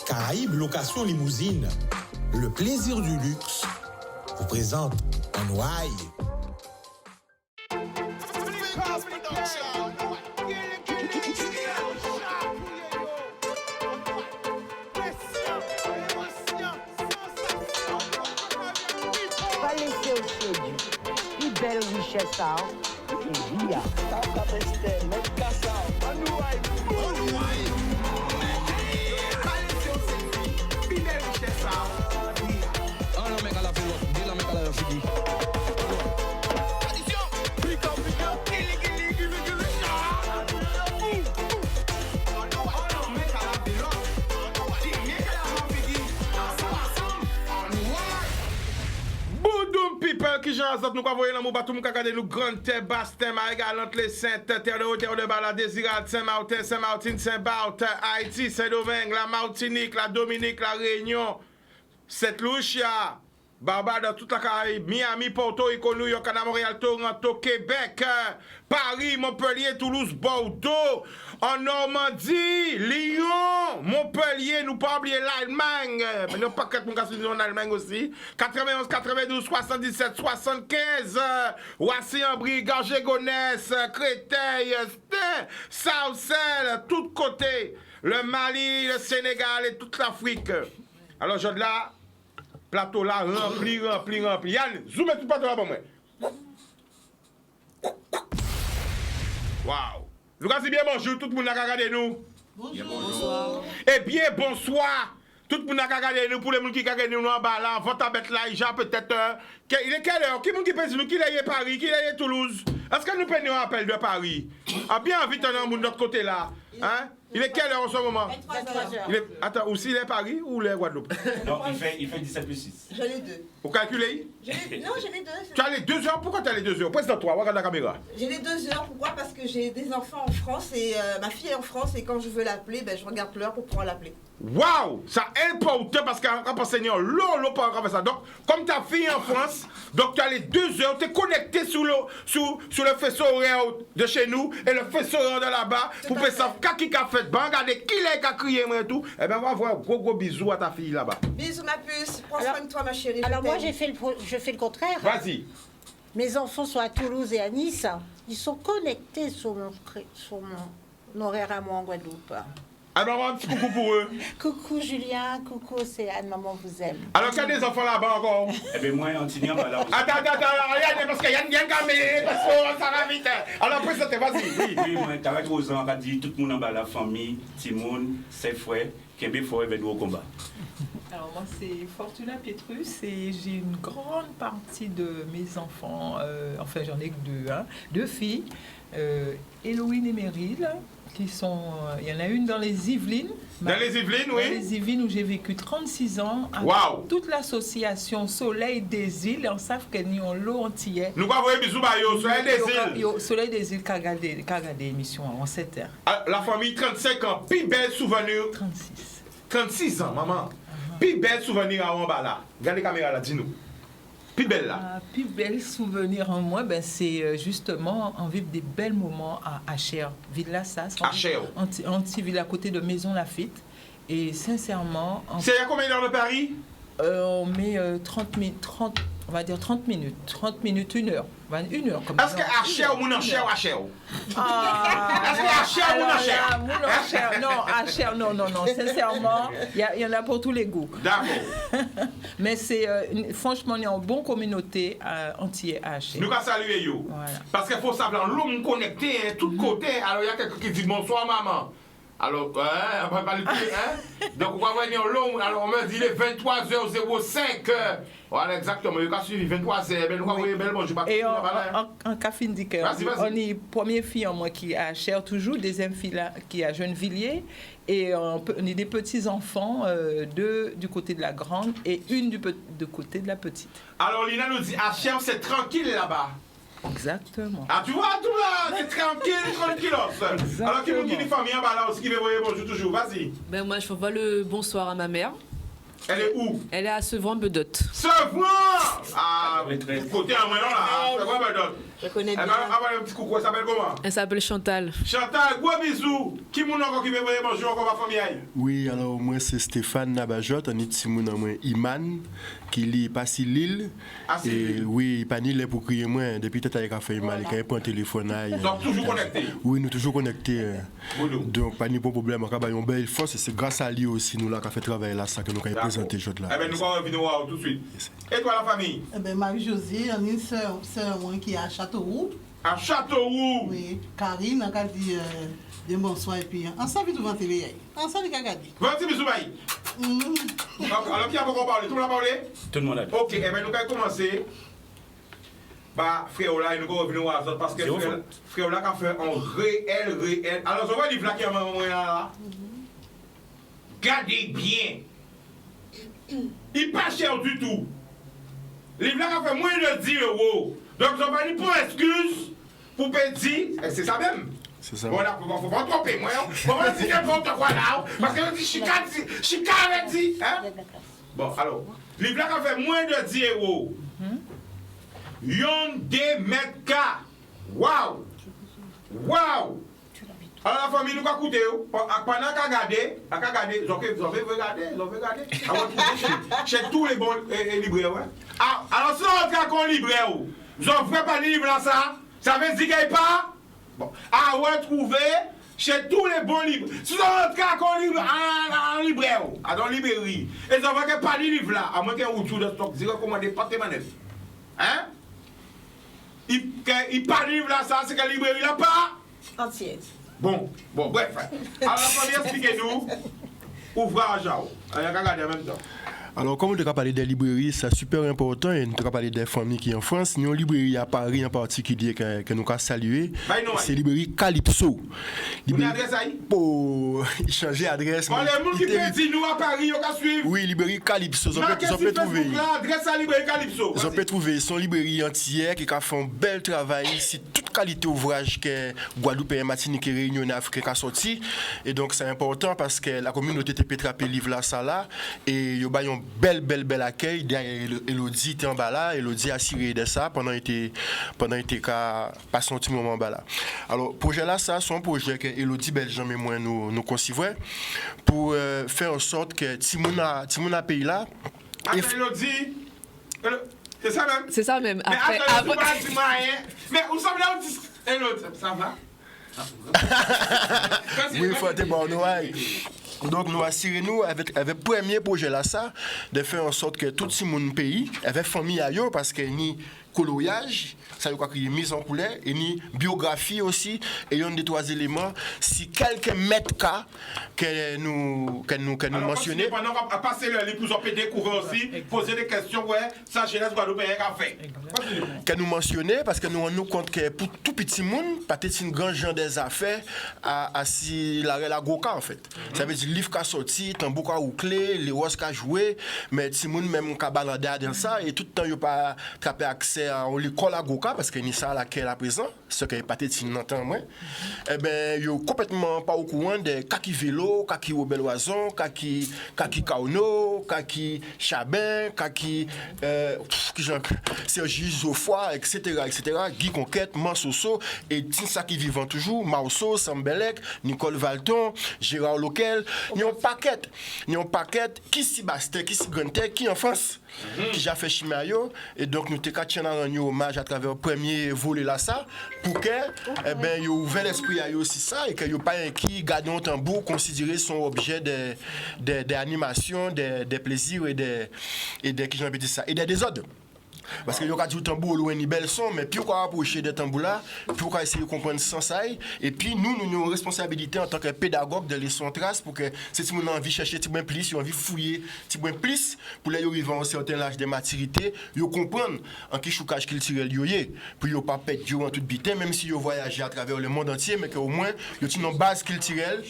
Caraïbes Location Limousine, le plaisir du luxe, vous présente en Ouaille. Pas laisser au crédit. Une belle richesse, hein. Et via. People qui j'en nous voyons dans mon bateau, nous regarder nous grande terre, basse terre, marégal entre les saintes, terre de haut, terre de bas, la Désirade, Saint-Martin, Saint-Martin, Saint-Barth, Haïti, Saint-Domingue, la Martinique, la Dominique, la Réunion, Sainte-Lucia, Barbados, toute la Caraïbe, Miami, Porto Rico, New York, Montréal, Toronto, Québec, Paris, Montpellier, Toulouse, Bordeaux, en Normandie, Lyon, Montpellier, nous pas oublier l'Allemagne, mais nous pas quatre mon en Allemagne aussi, 91, 92, 77, 75, Roissy-en-Brie, Garges-Gonesse, Créteil, Saucelle, tout côté, le Mali, le Sénégal et toute l'Afrique. Alors, je là, plateau là, rempli. Yann, zoom tout plateau là pour moi. Waouh. Lucas, c'est bien bonjour, tout le monde a regardé nous. Bonsoir. Eh bien, bonsoir. Tout le monde a regardé nous pour les gens qui regardent nous en bas là. Votre bête là, il y a peut-être. Il est quelle heure? Qui est-ce qui pense nous? Qui est Paris? Qui est Toulouse? Est-ce que nous prenons un appel de Paris? Ah, bien vite, on est de notre côté là. Hein? Il est quelle heure en ce moment? 23h. Attends, aussi il est Paris ou il est Guadeloupe? Non, il fait 17 plus 6. J'en ai deux. Vous calculez? Non, j'ai les deux. Tu as les 2 heures? Pourquoi tu as les 2 heures? Présente-toi, regarde la caméra. J'ai les 2 heures. Pourquoi? Parce que j'ai des enfants en France et ma fille est en France et quand je veux l'appeler, ben, je regarde l'heure pour pouvoir l'appeler. Waouh! C'est important parce qu'un enseignant, l'eau pas faire ça. Donc, comme ta fille en France, donc tu as les 2 heures, tu es connecté sur le faisceau horaire de chez nous et le faisceau horaire de là-bas pour faire ça. Qui a fait, ben, regardez qui est qui a crié et tout. Eh bien, on va voir gros bisous à ta fille là-bas. Bisous ma puce. Prends soin de toi ma chérie. Alors moi, je fais le contraire. Vas-y. Mes enfants sont à Toulouse et à Nice. Ils sont connectés sur mon horaire à moi en Guadeloupe. Alors, un petit coucou pour eux. Coucou Julien, coucou Océane, maman vous aime. Alors, qu'il y a des enfants là-bas encore. Eh bien, moi, Antignon, là. Attends, regarde, parce qu'il y a une caméra, parce que ça va vite. Alors, présentez, vas-y. Oui, moi, 43 ans, on a dit tout le monde en bas, la famille, Timoun, ses frères, Québec, faut être au combat. Alors moi c'est Fortuna Pietrus et j'ai une grande partie de mes enfants, enfin j'en ai que deux filles, Héloïne et Meryl, qui sont, il y en a une dans les Yvelines. Dans les Yvelines, oui. Dans les Yvelines où j'ai vécu 36 ans. Wow. Toute l'association Soleil des Îles, on sait qu'elle n'y a l'eau entière. Nous avons un bisou au Soleil des Îles. Soleil des Îles qui a regardé l'émission en 7 heures. La famille 35 ans, plus bel souvenir. 36. 36 ans, maman. Plus bel souvenir à Wambala. Regardez la caméra là, dis-nous. Plus belle là. Plus bel souvenir en moi, ben, c'est justement en vivre des bels moments à Acher, Villa Sass. Acher. Anti-ville à côté de Maison Lafitte. Et sincèrement. C'est à combien d'heures de Paris? On met 30 minutes, on va dire 30 minutes, 1 heure. 1 heure comme ça. Est-ce que Acher ou mon Acher ou Acher? Est-ce que Acher ou mon Acher? Non, Acher, non. Sincèrement, il y en a pour tous les goûts. D'accord. Mais c'est, franchement, on est en bonne communauté entière à Acher. Nous allons saluer yo. Voilà. Parce qu'il faut savoir, l'homme connecté, tout côté. Alors il y a quelqu'un qui dit bonsoir maman. Alors, on va pas le dire, hein? Donc, on va venir l'homme. Alors, on me dit les 23h05. Voilà, exactement. Il a suivi 23h. Ben, nous avons belle bonjour. Et en café indiqué, on est première fille en moi qui a Cher toujours, deuxième fille là, qui a Gennevilliers. Et on est des petits-enfants, deux du côté de la grande et une du côté de la petite. Alors, Lina nous dit, à Cher, c'est tranquille là-bas. Exactement. Ah, tu vois, tout là, c'est tranquille. Alors, qui vous dit une famille en bas là aussi qui veut voir bonjour toujours, vas-y. Ben moi, je vois le bonsoir à ma mère. Elle est où? Elle est à Sevran-Bedot. Sevran! Ah, côté à moi, non, là. Sevran, Bedot. Je connais bien. Un petit coucou, elle s'appelle comment? Elle s'appelle Chantal. Chantal, gros bisous. Qui moun encore qui veut venir manger encore ma famille? Oui, alors moi c'est Stéphane Nabajot, on est petit moun moi Iman qui lit pas si l'île. Et oui, pas ni pour crier moi depuis tête avec fait mal quand il prend téléphone là. Donc toujours connecté. Oui, nous toujours connectés. Donc pas ni problème, on a une belle force et c'est grâce à lui aussi nous là qui fait travail là ça que nous avons présenté aujourd'hui là. Eh ben nous allons venir voir tout de suite. Et toi la famille? Eh ben Marie-Josée, on a une sœur moi qui est à Châteauroux. À Châteauroux? Oui, Karine, on a dit bonsoir et puis ensemble tout va télé. Ensemble il a gardé. Vas-y bisous bye. Alors qui a beaucoup parlé? Tout le monde a parlé? Tout le monde a dit. OK, eh ben nous allons commencer. Bah frère là, nous allons venir voir parce que frère là a fait un réel. Alors je vois le livre là qui a maman là. Gardez bien. Il pas cher du tout. Le livre là a fait moins de 10 €. Donc je vais pas pour excuse pour petit, c'est ça même. C'est ça. Voilà, faut pas tromper moi. Faut pas dire n'importe quoi là parce que je dis chica avec dit, hein? Bon, alors, le livre là a fait moins de 10 €. Yon de mètres carrés. Waouh! Waouh! Alors la famille nous a coûté, pendant qu'à regarder, ils ont fait regarder. Chez tous les bons libraires, ouais. Alors si on rentre à un libraire, ils ont fait pas de livre là ça veut dire qu'il n'y a pas. Bon, à retrouver chez tous les bons livres. Si on rentre à un livre, en libraire, dans la librairie, ils ont fait pas de livre là, à moins qu'il y ait un retour de stock, ils recommandent pas de manœuvre. Hein? Il pas de livre là, ça, c'est que la librairie là pas. Entière. Bon, bref. Alors, la première, expliquez-nous. Ouvrage, regardez en même temps. Alors, comme on a parlé des librairies, c'est super important et nous avons parlé des familles qui sont en France. Nous avons une librairie à Paris en particulier que nous avons salué. C'est la librairie Calypso. Vous avez adresse à pour changer d'adresse. Bon, les gens qui peuvent dire nous à Paris, ils peuvent suivre. Oui, librairie Calypso. Ils peuvent trouver. Adresse à librairie Calypso. Ils peuvent trouver son librairie entière qui a fait un bel travail. C'est toute qualité d'ouvrage que Guadeloupe et Martinique et Réunion et Afrique a sorti. Et donc, c'est important parce que la communauté peut attraper le livre là, ça là. Et il y a un bel accueil. Elodie était en bas là. Elodie a assuré de ça pendant qu'il était passé un petit moment en bas là. Alors, projet là, ça, c'est un projet que Elodie Belgium et moi nous concevons pour faire en sorte que Timouna pays là. Elodie, c'est ça même? C'est ça même. Mais après, mais où ça va dit Elodie, ça va? Oui, il faut être bon, donc nous assurons avec le premier projet là ça de faire en sorte que tout le monde pays avec famille ailleurs parce que ni coloriage ça veut dire mise en couleur et ni biographie aussi et un des trois éléments si quelques mètres cas que nous mentionnons pendant on va passer les plus en découvrir aussi poser des questions ouais ça jeunesse guadeloupéenne a fait que nous mentionnons parce que nous rendons compte que pour tout petit monde peut-être une grande gens des affaires à si la goka en fait ça veut dire livre qui a sorti tambour qui a rouclé les roses qui a joué mais petit monde même qui a baladé dans ça et tout le temps il pas capé accès à l'école à goka parce que ni ça laquelle à présent ce que peut-être une entend moi eh ben yo complètement pas au courant de kaki vélo kaki Robert Loison kaki Kauno kaki Chabin kaki Sergi Zofoy etc. Guy Conquête Mansoso et Tinsa qui vivant toujours Mausso Sambelek Nicole Valton Gérard Loquel ni un paquet qui si Bastet qui si Gante qui en France qui j'ai fait Chimayo et donc nous te katchana rendre hommage à travers le premier volet là ça pour que eh ben yo ouvert l'esprit à yo aussi ça et que yo pas qui garder un tambour considérer son objet de animation des plaisirs et des qui j'en peux dire ça et des désordres. Parce que yo ka dit tambour loin ni belle son mais puis on va approcher des tambours là pour essayer de comprendre sans ça et puis nous avons une responsabilité en tant que pédagogue de laisser en trace pour que si on a envie de chercher petit peu plus, on a envie de fouiller petit peu plus pour les arriver à un certain âge de maturité, yo comprendre en qui choukage culturel yo yé pour yo pas perdre yo en toute bitée même si yo voyager à travers le monde entier mais que au moins yo ti une base culturelle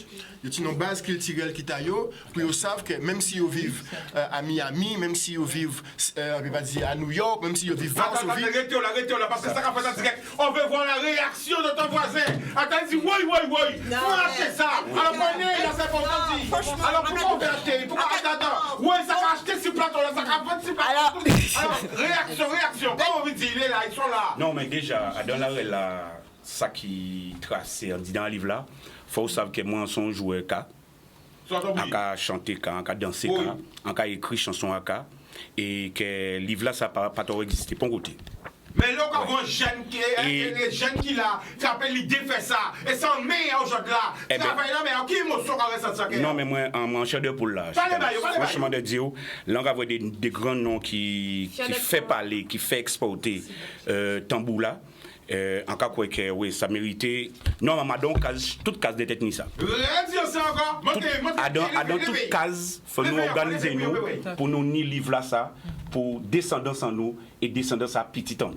qui ta yo pour yo savent que même si yo vivent à Miami, même si yo vivent on va dire à New York, même si yo vivent Varsovie. Arrêtez là parce que ça va faire direct. On veut voir la réaction de ton voisin. Attends, dis oui. Faut acheter ça. Alors prenez, là c'est important dit. franchement, Alors pourquoi on veut acheter? Pourquoi attends? Ouais, ça va acheter ce plateau là, ça va vendre ce plateau. Alors, réaction. Comment vous dites, il est là, ils sont là. Non, mais déjà, dans l'arrêt là, ça qui trace, on dit dans le livre là, faut savoir que moi, son joueur cas, en cas chanter cas, en cas danser cas, en cas écrire chanson à cas, et que le livre là, ça n'a pas existé, pas côté. Mais là, quand on jeune qui là, qui appelle l'idée fait ça, et c'est en meilleur aujourd'hui là. Ça fait là, mais en qui émotion quand on reste ça? Non, mais moi, en chair de poule là, franchement de dire, là, on va voir des grands noms qui fait parler, qui fait exporter tambour là. En cas quoi que oui, ça méritait. Non, mais donc toute case de technique ça. Dans toute case, faut nous organiser nous pour nous ni livre là ça, pour descendance en nous et descendance à petit temps.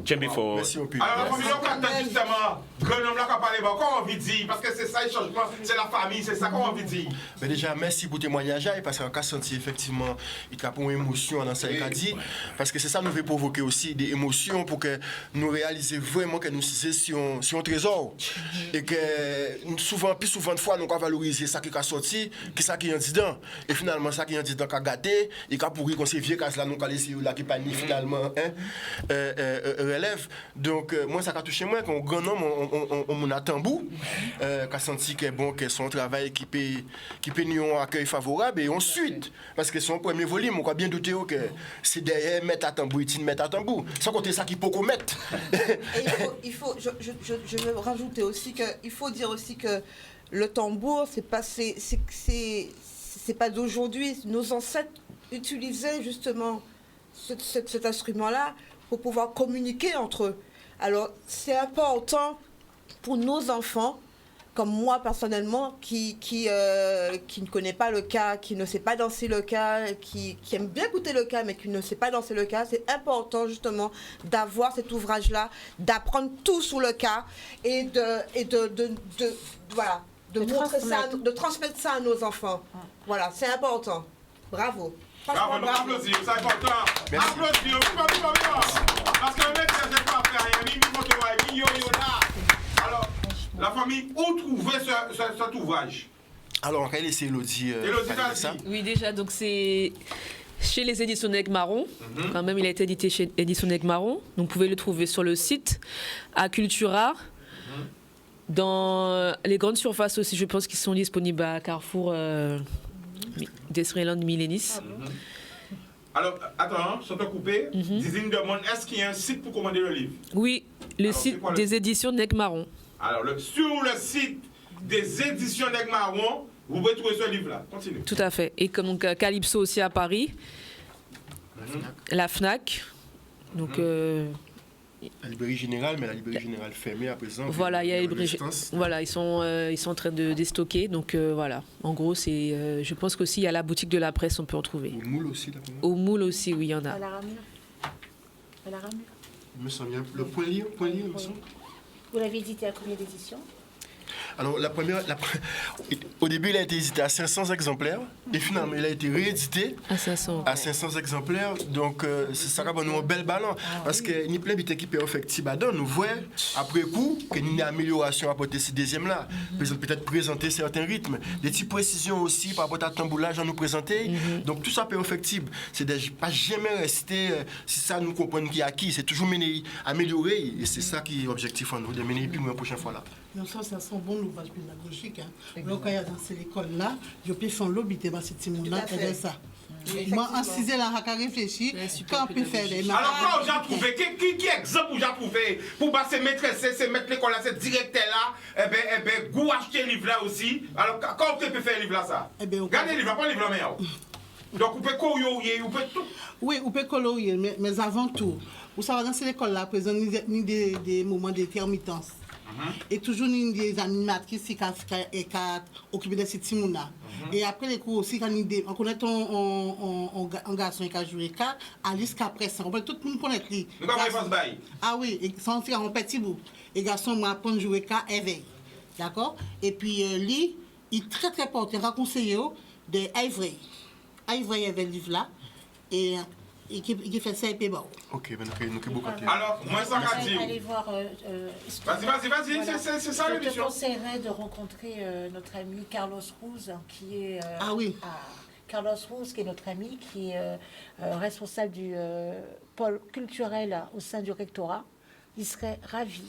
Merci au public. Alors, la famille, on attend justement, grand homme là qui a parlé, comment on vit dire? Parce que c'est ça le changement, c'est la famille, c'est ça qu'on vit dire. Mais déjà, merci pour le témoignage, parce qu'on a senti effectivement, il y a une émotion dans ça qu'il a dit, parce que c'est ça nous veut provoquer aussi des émotions pour que nous réalisions vraiment que nous sommes sur un trésor. Et que souvent, plus souvent de fois, nous avons valorisé ça qui a sorti, qui ça qui est en dedans. Et finalement, ça qui est en dedans qui a gâté, et qui a pourri qu'on s'est vieux, quand nous avons laissé là qui pas ni finalement, relève. Donc, moi, ça a touché moi, quand grand homme, on a tambour, qui a senti que bon, que son travail qui peut nous un accueil favorable, et ensuite, parce que son premier volume, on a bien douté que c'est derrière mettre à tambour, mettre à tambour. Sans compter ça qu'il peut commettre. Et je veux rajouter aussi qu'il faut dire aussi que le tambour, c'est pas d'aujourd'hui. Nos ancêtres utilisaient justement cet instrument-là pour pouvoir communiquer entre eux. Alors, c'est important pour nos enfants, comme moi personnellement, qui ne connaît pas le cas, qui ne sait pas danser le cas, qui aime bien écouter le cas, mais qui ne sait pas danser le cas. C'est important justement d'avoir cet ouvrage-là, d'apprendre tout sur le cas et de montrer ça, de transmettre ça à nos enfants. Voilà, c'est important. Bravo. Bravo, nous applaudissons, c'est important. Applaudissons, parce que le mec, c'est pas faire. Alors, la famille, où trouver cet ouvrage? Alors, on va laisser Elodie parler de ça. Oui, déjà, donc c'est chez les éditions Nègre Marron. Quand même, il a été édité chez Éditions Nègre Marron. Donc, vous pouvez le trouver sur le site, à Cultura. Dans les grandes surfaces aussi, je pense qu'ils sont disponibles à Carrefour, Desreland, Millénis. Alors, attends, sans te couper, Dizine demande, est-ce qu'il y a un site pour commander le livre? Oui, le site des éditions Nègre Marron. Alors, sur le site des éditions Nègre Marron, vous pouvez trouver ce livre-là. Continue. Tout à fait. Et comme donc, Calypso aussi à Paris, la FNAC. Donc, la librairie générale, mais la librairie générale fermée à présent. Voilà, il y a voilà, ils sont en train de déstocker. Donc voilà, en gros, c'est, je pense qu'aussi il y a la boutique de la presse, on peut en trouver. Au Moule aussi, là. Au Moule aussi, oui, il y en a. À la ramure. À la ramure. Il me semble bien. Le point lire, il me semble. Vous l'avez édité à combien d'éditions? Alors, au début, il a été édité à 500 exemplaires. Et finalement, il a été réédité à 500 exemplaires. Donc, ça va nous un bel ballon. Parce que nous plein de qui peut faire Tibadon, nous voyons après coup qu'il y a une amélioration à apporter ces deuxièmes-là. Peut-être présenter certains rythmes. Des petites précisions aussi par rapport à tamboulage à nous présenter. Donc, tout ça peut être factible. C'est pas jamais rester, si ça nous comprend qui est acquis, c'est toujours améliorer. Et c'est ça qui est l'objectif en nous, de mener plus la prochaine fois là. Non, ça sent bon l'ouvrage pédagogique. Donc, quand il y a dans cette école-là, je peux faire l'obité dans cette monde-là, et ça. Moi, en 6e, là, je réfléchis, quand on peut faire des... Alors, quand j'ai trouvé, qui exemple où j'ai trouvé pour passer maîtresse, c'est mettre l'école là, c'est directeur-là, eh ben, goût acheter le livre là aussi. Alors, quand on peut faire le livre là, ça? Regardez le livre, pas le livre là, mais donc, on peut colorier, on peut tout. Oui, on peut colorier, mais avant tout, vous savez, dans cette école-là, présent, ni des moments d'intermittence. Et toujours des animatrices qui ont occupé de ces timons-là. Et après les cours aussi, quand on connaît un garçon qui a joué Alice Capressa. Tout le monde connaît lui. Ah oui, et son frère un petit bout. Et garçon m'a appris à jouer éveil. D'accord? Et puis lui, il est très très important. Il a conseillé de Ivory. Ivory avait le livre là. Et et qui fait ça et puis bon. Ok, ben nous qui beaucoup. Alors, moi, ça qu'a dit. Allez voir. Vas-y, c'est ça Je te l'émission. conseillerais de rencontrer notre ami Carlos Ruz, qui est. Ah oui. Carlos Ruz, qui est notre ami, qui est responsable du pôle culturel au sein du rectorat. Il serait ravi.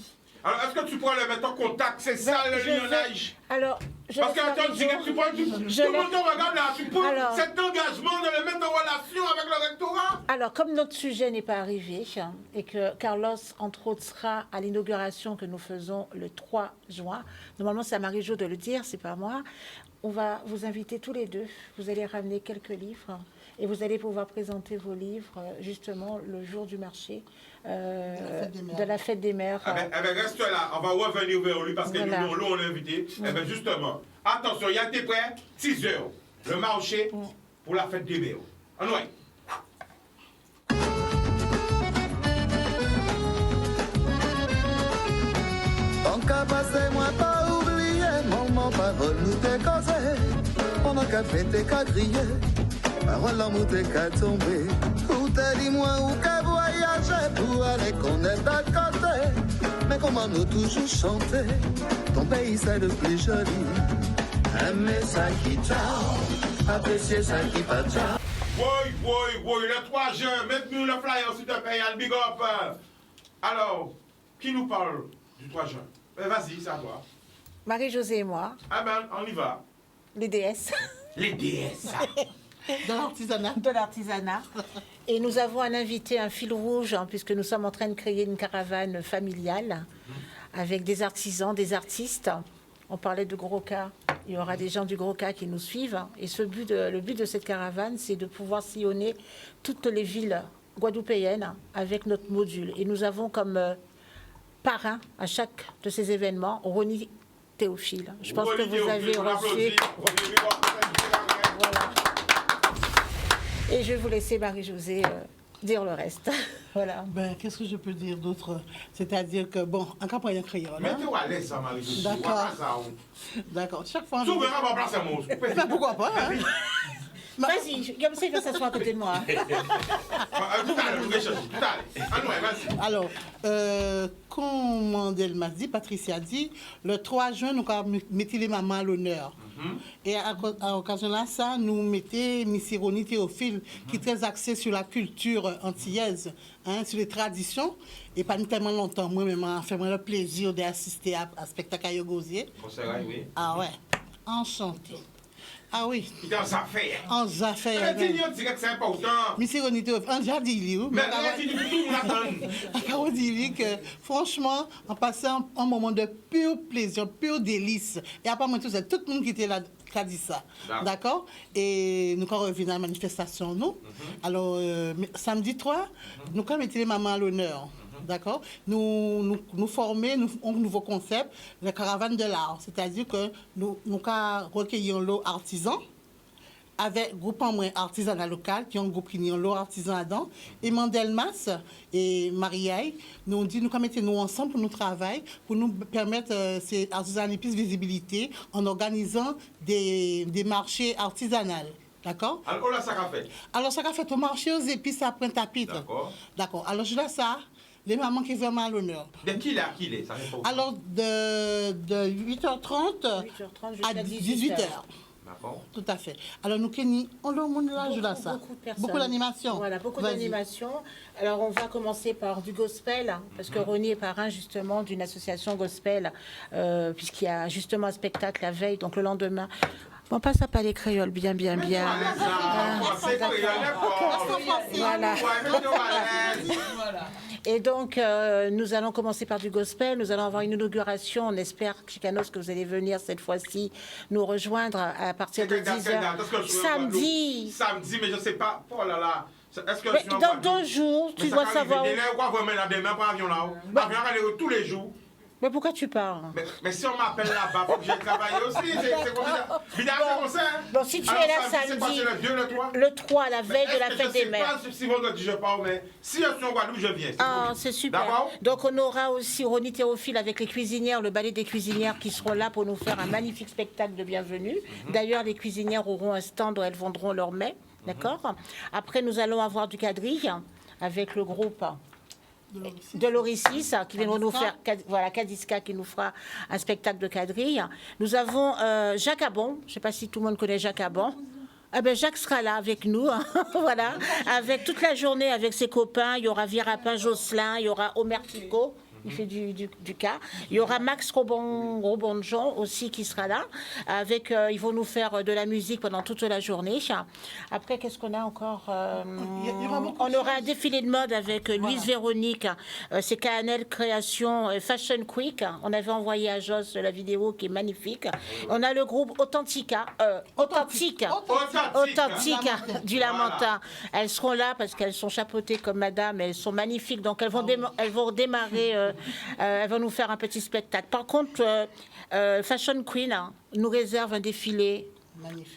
Alors, est-ce que tu pourrais le mettre en contact? C'est ça le lionnage. Alors, Parce que attends, tu prends tout le monde te regarde là, tu peux cet engagement de le mettre en relation avec le rectorat? Alors, comme notre sujet n'est pas arrivé et que Carlos, entre autres, sera à l'inauguration que nous faisons le 3 juin, normalement c'est à Marie-Jo de le dire, c'est pas moi, on va vous inviter tous les deux. Vous allez ramener quelques livres et vous allez pouvoir présenter vos livres justement le jour du marché de la fête des mères. Eh bien, reste là, on va revenir vers lui parce que Voilà. nous l'avons invité. Eh bien, justement, attention, il y a été prêt, 6 heures, le marché pour la fête des mères. En ouais. En cas passé, moi pas oublié, maman parole nous t'es causé. On a qu'à fêter, qu'à crier, parole l'amour t'es qu'à tomber. Ou t'es dit moi ou qu'à voyager pour aller connaître à côté. Mais comment nous toujours chanter, ton pays c'est le plus joli. Aimer ça qui t'a, apprécier ça qui pas t'a. Oui, les 3 jeux, mettez-nous le flyer s'il te plaît, big up. Alors, qui nous parle du 3 juin? Vas-y, ça va. Marie-Josée et moi. Ah ben, on y va. Les déesses. Les déesses. De l'artisanat. De l'artisanat. Et nous avons un invité, un fil rouge, puisque nous sommes en train de créer une caravane familiale avec des artisans, des artistes. On parlait de Gros Cas. Il y aura des gens du Gros Cas qui nous suivent. Et le but de cette caravane, c'est de pouvoir sillonner toutes les villes guadeloupéennes avec notre module. Et nous avons comme parrain à chaque de ces événements Ronnie Théophile. Je pense que vous avez reçu. Voilà. Et je vais vous laisser Marie-Josée dire le reste. Voilà. Ben, qu'est-ce que je peux dire d'autre? C'est-à-dire que, bon, en cas pour un créole. Mettez-vous à l'aise, ça, Marie-Josée. D'accord. D'accord. Chaque fois. Souverain va placer un mot. Ben, pourquoi pas, hein? Vas-y, comme ça, il va s'asseoir à côté de moi. Tout à l'heure, je vais chercher. Tout à l'heure. Vas-y. Alors, comme Mandel dit, Patricia a dit, le 3 juin, nous avons mis les mamans à l'honneur. Et à l'occasion de ça, nous mettons Miss Ronnie Théophile, qui est très axée sur la culture antillaise, hein, sur les traditions. Et pas tellement longtemps, moi-même, fait moi le plaisir d'assister à un spectacle à Yogosier. Oui. Ah ouais, enchanté. Ah oui. Il est en affaires. En affaires. Mais dis-nous, que c'est important. Miss Ronnie Théophile, en jardin, mais dis-nous, tout le monde on dit que franchement, on passait un moment de pur plaisir, pur délice. Et après moi, tout le monde qui était là qui a dit ça. D'accord? Et nous, quand on revient à la manifestation, nous, alors, samedi 3, nous, quand on mettait les mamans à l'honneur, d'accord? Nous former un nouveau concept, la caravane de l'art. C'est-à-dire que nous recueillons l'eau artisan, avec groupement artisanal local, qui ont un groupe qui ont l'eau artisan dedans, et Mandelmas et Marie-Aïe, nous dit nous mettons-nous ensemble pour nous travailler, pour nous permettre ces artisanales plus visibilité en organisant des marchés artisanaux. D'accord? Alors là, ça qu'a fait? Alors ça qu'a fait au marché aux épices à Pointe-à-Pitre. D'accord. Alors je laisse ça. Les mamans qui veulent à l'honneur. De qui là, qui est? Alors de 8h30 à 18h. D'accord. Tout à fait. Alors nous, Kenny, on le monde là, je ça. Beaucoup d'animation. Voilà, beaucoup d'animation. Alors on va commencer par du gospel, parce que Ronnie est parrain justement d'une association gospel, puisqu'il y a justement un spectacle la veille, donc le lendemain. On passe à parler créole bien. Voilà. Et donc, nous allons commencer par du gospel. Nous allons avoir une inauguration. On espère, Chicanos, que vous allez venir cette fois-ci nous rejoindre à partir de 10h. Samedi. Samedi, mais je ne sais pas. Oh là là. Est-ce que mais dans 2 jours, tu dois savoir. Tous les jours. Mais pourquoi tu parles? Mais si on m'appelle là-bas, il faut que j'aille travailler aussi. C'est comme ça. Bon, si tu es là samedi, le 3, la veille de la fête des mères. Je ne sais pas si vendredi je pars, mais si je suis en Guadeloupe, je viens. Ah, c'est super. Donc on aura aussi Ronnie Théophile avec les cuisinières, le ballet des cuisinières qui seront là pour nous faire un magnifique spectacle de bienvenue. D'ailleurs, les cuisinières auront un stand où elles vendront leur mets. D'accord. Après, nous allons avoir du quadrille avec le groupe de l'Oricis qui viendront nous faire, voilà, Cadiska qui nous fera un spectacle de quadrille. Nous avons Jacques Abon, je ne sais pas si tout le monde connaît Jacques Abon. Ah ben Jacques sera là avec nous, hein. Voilà, avec toute la journée avec ses copains. Il y aura Virapin Jocelyn, il y aura Omer Tico. Il fait du cas. Il y aura Max Robonjon aussi qui sera là. Avec, ils vont nous faire de la musique pendant toute la journée. Après, qu'est-ce qu'on a encore on aura un défilé de mode avec Louise Véronique. C'est KNL Création Fashion Quick. On avait envoyé à Joss la vidéo qui est magnifique. On a le groupe Authentique du Lamentin. Elles seront là parce qu'elles sont chapeautées comme madame. Elles sont magnifiques. Donc, elles vont démarrer... elle va nous faire un petit spectacle. Par contre, Fashion Queen nous réserve un défilé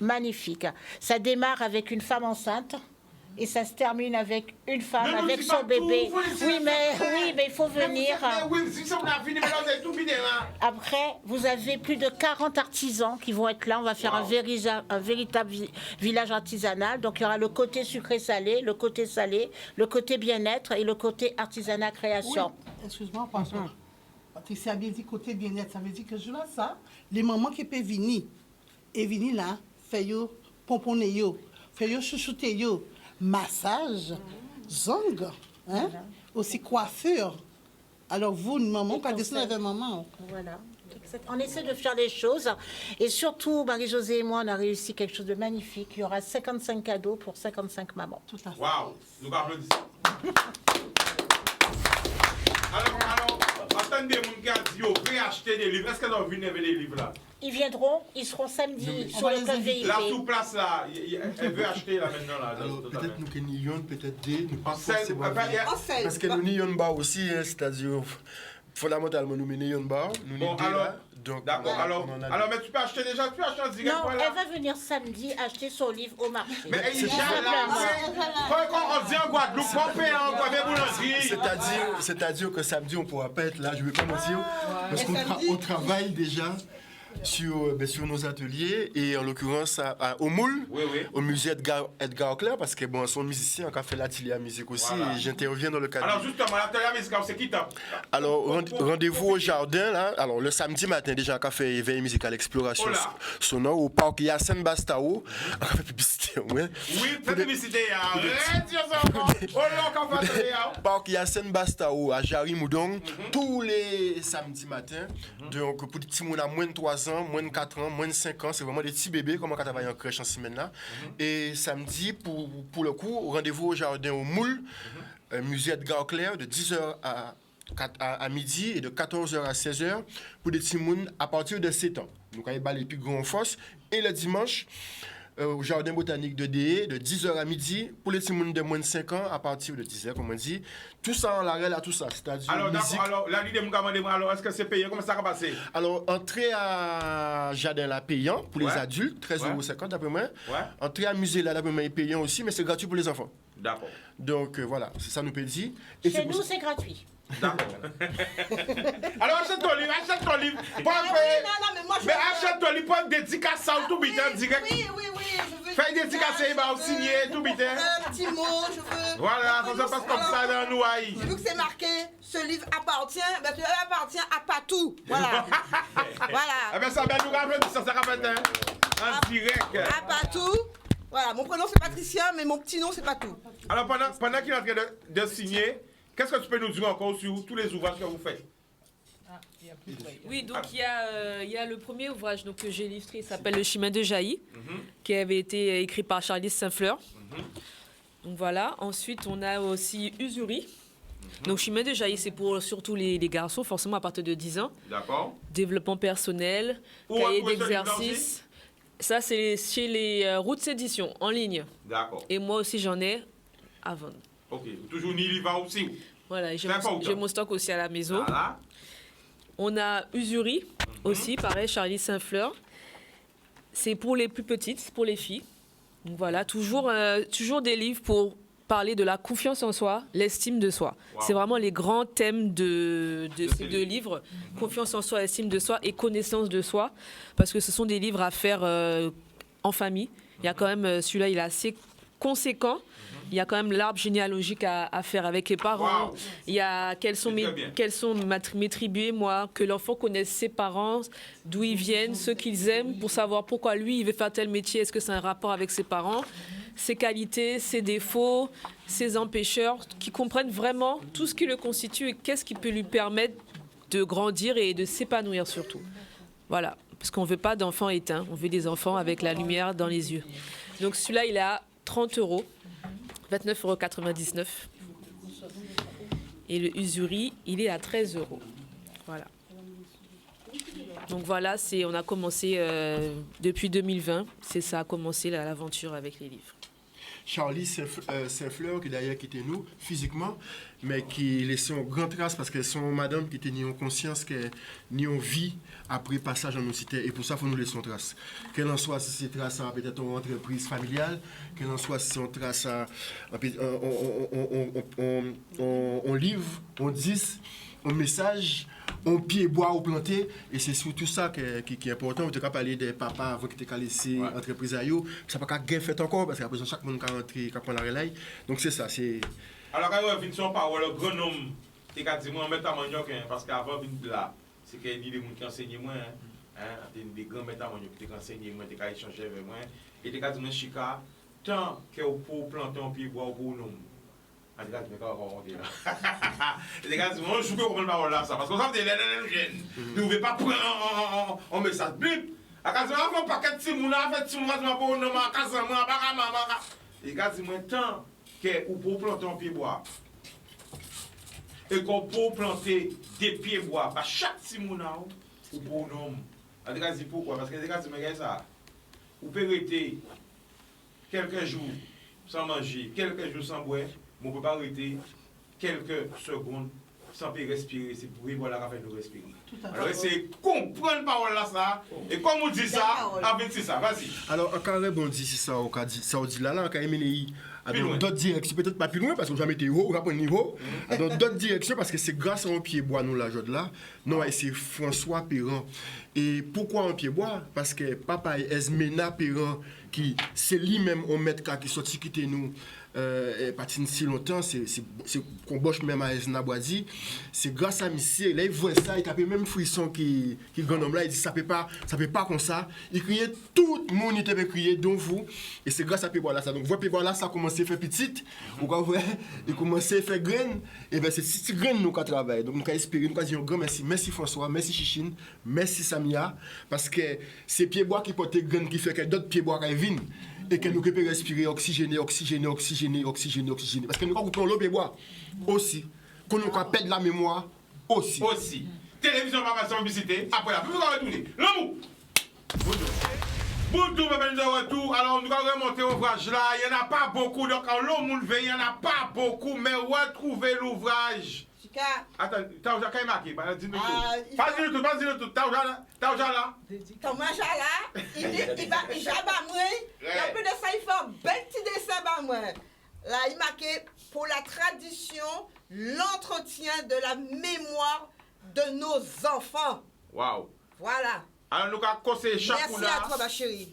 magnifique. Ça démarre avec une femme enceinte et ça se termine avec une femme avec son bébé. Oui, mais il faut venir. Après, vous avez plus de 40 artisans qui vont être là. On va faire un véritable village artisanal. Donc, il y aura le côté sucré-salé, le côté bien-être et le côté artisanat création. Oui. Excuse-moi, parce que Patricia a bien dit côté bien-être. Ça veut dire que je vois ça. Les mamans qui peuvent venir, et venir là, faire yo pomponner yo, faire yo chouchouter yo, massage, zong, hein? Aussi coiffure. Alors vous, une maman, pas dessiner avec maman. Voilà. On essaie de faire les choses. Et surtout, Marie-Josée et moi, on a réussi quelque chose de magnifique. Il y aura 55 cadeaux pour 55 mamans. Tout à fait. Waouh, nous applaudissons. Alors, attendez, mon gars, dit, on peut acheter des livres. Est-ce qu'elles ont venir avec des livres là? Ils viendront, ils seront samedi sur le club VIP. La sous-place là, elle veut acheter là maintenant là. Alors, peut-être nous que Nyon, peut-être des, nous pas forcément. Parce que nous Nyon bar aussi, c'est-à-dire, fondamentalement, nous Nyon bar, nous bon, alors, là. Donc, d'accord, alors, mais tu peux acheter déjà, tu peux acheter en direct. Non, elle va venir samedi acheter son livre au marché. Mais il on dit en Guadeloupe, on paye en Guadeloupe. C'est-à-dire que samedi, on ne pourra pas être là, je ne vais pas mentir, parce qu'on travaille déjà sur nos ateliers et en l'occurrence au Moule, au musée Edgar Auclair, parce que bon, son musicien qui a fait l'atelier à musique aussi, et j'interviens dans le cadre. Alors justement, l'atelier à musique, c'est qui t'a? Alors rendez-vous au jardin là. Alors le samedi matin déjà, on a fait éveil musical exploration sonore au parc Yacine Bastao. On a fait publicité, ouais. Oui, fait publicité. Parc Yacine Bastao à Jarry Moudong tous les samedis matins. Donc pour des petits gens à moins de 3 ans, moins de 4 ans, moins de 5 ans, c'est vraiment des petits bébés, comme on travaille en crèche en semaine là. Et samedi, pour le coup, rendez-vous au jardin au Moule, musée Edgar Auclair, de 10h à midi et de 14h à 16h, pour des petits gens à partir de 7 ans. Donc, on va les plus grands forces. Et le dimanche, au jardin botanique de DE, de 10h à midi, pour les petits gens de moins de 5 ans, à partir de 10h, comme on dit. Tout ça en l'arrêt là, tout ça. C'est-à-dire alors, alors, la nuit de Moukamandé, alors, est-ce que c'est payé? Comment ça va passer? Alors, entrée à jardin là, payant pour les adultes, 13,50 € d'après moi. Entrée à musée là, d'après moi, est payant aussi, mais c'est gratuit pour les enfants. D'accord. Donc, voilà, c'est ça nous peut dire. Chez nous, c'est gratuit. D'accord. Alors achète ton livre. Mais achète ton livre, pas dédicace ça tout bité en direct. Oui, je veux. Fais dédicace, il va signer tout bité. Un petit mot, je veux. Voilà, ça se passe comme ça dans nous. Je veux que c'est marqué, ce livre appartient à Patou. Voilà. Voilà. Eh bien ça, nous rappelle ça rappelle en direct. À Patou. Voilà, mon prénom c'est Patricia, mais mon petit nom c'est Patou. Alors pendant qu'il est en train de signer, qu'est-ce que tu peux nous dire encore sur tous les ouvrages que vous faites? Oui, donc il y a le premier ouvrage donc, que j'ai illustré, il s'appelle Le chemin de Jailly, qui avait été écrit par Charlie Saint-Fleur. Donc voilà, ensuite on a aussi Usuri. Donc chemin de Jailly, c'est pour surtout les garçons, forcément à partir de 10 ans. D'accord. Développement personnel, cahier d'exercice. Ça, c'est chez les Routes Éditions, en ligne. D'accord. Et moi aussi, j'en ai à vendre. Ok, toujours ni livre aussi. Voilà, j'ai mon stock aussi à la maison. Voilà. On a Usuri aussi, pareil, Charlie Saint-Fleur. C'est pour les plus petites, pour les filles. Donc voilà, toujours des livres pour parler de la confiance en soi, l'estime de soi. Wow. C'est vraiment les grands thèmes de ces deux livres. Confiance en soi, estime de soi et connaissance de soi. Parce que ce sont des livres à faire en famille. Il y a quand même, celui-là, il est assez conséquent. Il y a quand même l'arbre généalogique à faire avec les parents. Wow. Il y a quels sont mes tribus, moi, que l'enfant connaisse ses parents, d'où ils viennent, ceux qu'ils aiment, pour savoir pourquoi lui, il veut faire tel métier, est-ce que c'est un rapport avec ses parents, ses qualités, ses défauts, ses empêcheurs, qui comprennent vraiment tout ce qui le constitue et qu'est-ce qui peut lui permettre de grandir et de s'épanouir surtout. Voilà, parce qu'on ne veut pas d'enfants éteints, on veut des enfants avec la lumière dans les yeux. Donc celui-là, il est à 30 €. 29,99 €. Et le Usuri, il est à 13 €. Voilà. Donc voilà, on a commencé depuis 2020. Ça a commencé l'aventure avec les livres. Charlie Saint-Fleur, qui d'ailleurs quittait nous physiquement, mais qui laissait une grande trace parce que son madame qui était ni en conscience, ni en vie après passage dans nos cités. Et pour ça, il faut nous laisser une trace. Qu'elle en soit si c'est trace à peut-être une entreprise familiale, qu'elle en soit si c'est trace à on livre, on disque, un message, on pied bois ou planté, et c'est surtout ça qui est important. On ne peut pas parler des papas avant qu'ils aient laissé l'entreprise à eux. Ça n'a pas qu'à fait encore, parce qu'après chaque monde qui rentre, qui prend la relais. Donc c'est ça. Alors, quand on finit son parole, le grand homme, c'est qu'à dire, moi, je mets à manioc, parce qu'avant de venir là, c'est qu'il y a des gens qui enseignent moi, des grands maîtres à manioc qui enseignent moi, qui échangent avec moi, et des cas de Chica, tant que vous pouvez planter un pied bois pour nous. En tout cas, je ne vais pas remonter là. Les gars, moi, je peux comprendre la parole là, ça. Parce qu'on sait que les jeunes, nous ne pouvons pas prendre un message. Blip! À cas, on va un paquet de Timouna, fait Timouna, je vais pas un homme à casa, moi, les gars, moi, tant que vous pouvez planter un pied bois, et qu'on peut planter des pieds bois, par chaque Timouna, ou pour un homme. En tout cas, pourquoi? Parce que les gars, c'est ça. Vous pouvez rester quelques jours sans manger, quelques jours sans boire. On ne peut pas arrêter quelques secondes sans respirer. C'est pour voir la fait nous respirer. Alors, c'est comprendre la parole là, ça. Et comme on dit ça, avec ça, vas-y. Alors, quand on dit ça, on dit là, on a aimé d'autres directions, peut-être pas plus loin, parce qu'on jamais été haut, on n'a pas de niveau. Dans d'autres directions, parce que c'est grâce à un pied bois, nous, la joie là. Non, c'est François Perrin. Et pourquoi un pied bois? Parce que papa Esmena Perrin, qui c'est lui-même au maître qui sorti quitter nous. Patine si longtemps, c'est qu'on boche même à Esna Boadi. C'est grâce à monsieur, là il voit ça, il tapait même frisson qui grand homme là, il dit ça peut pas comme ça. Il criait, tout le monde était crié dont vous, et c'est grâce à Pébois là ça. Donc vous Pébois là ça a commencé à faire petite, vous voyez, il commençait à faire graine, et bien c'est ces graines nous qui travaillons. Donc nous avons espéré, nous avons dit un grand merci François, merci Chichine, merci Samia, parce que c'est Pébois qui porte graines qui fait que d'autres Pébois qui viennent. Et que nous pouvons respirer, oxygéner. Parce que nous coupons l'eau et bois aussi. Que nous perdre la mémoire aussi. Télévision, pas passer en publicité. Après la pub, nous allons retourner. L'amour. Bonjour, nous de retour. Alors, nous allons remonter l'ouvrage là. Il n'y en a pas beaucoup. Donc, quand l'homme levé, il n'y en a pas beaucoup. Mais retrouver l'ouvrage. Attends, t'as déjà qu'à marquer. Dis-nous tout. Vas-y, tout. T'as déjà là. Thomas Jala, il va moi. Et en plus de ça, il fait un bel petit dessin par moi. Là, il marqué pour la tradition, l'entretien de la mémoire de nos enfants. Waouh. Voilà. Alors, nous allons conseiller chaque Merci à toi, ma chérie.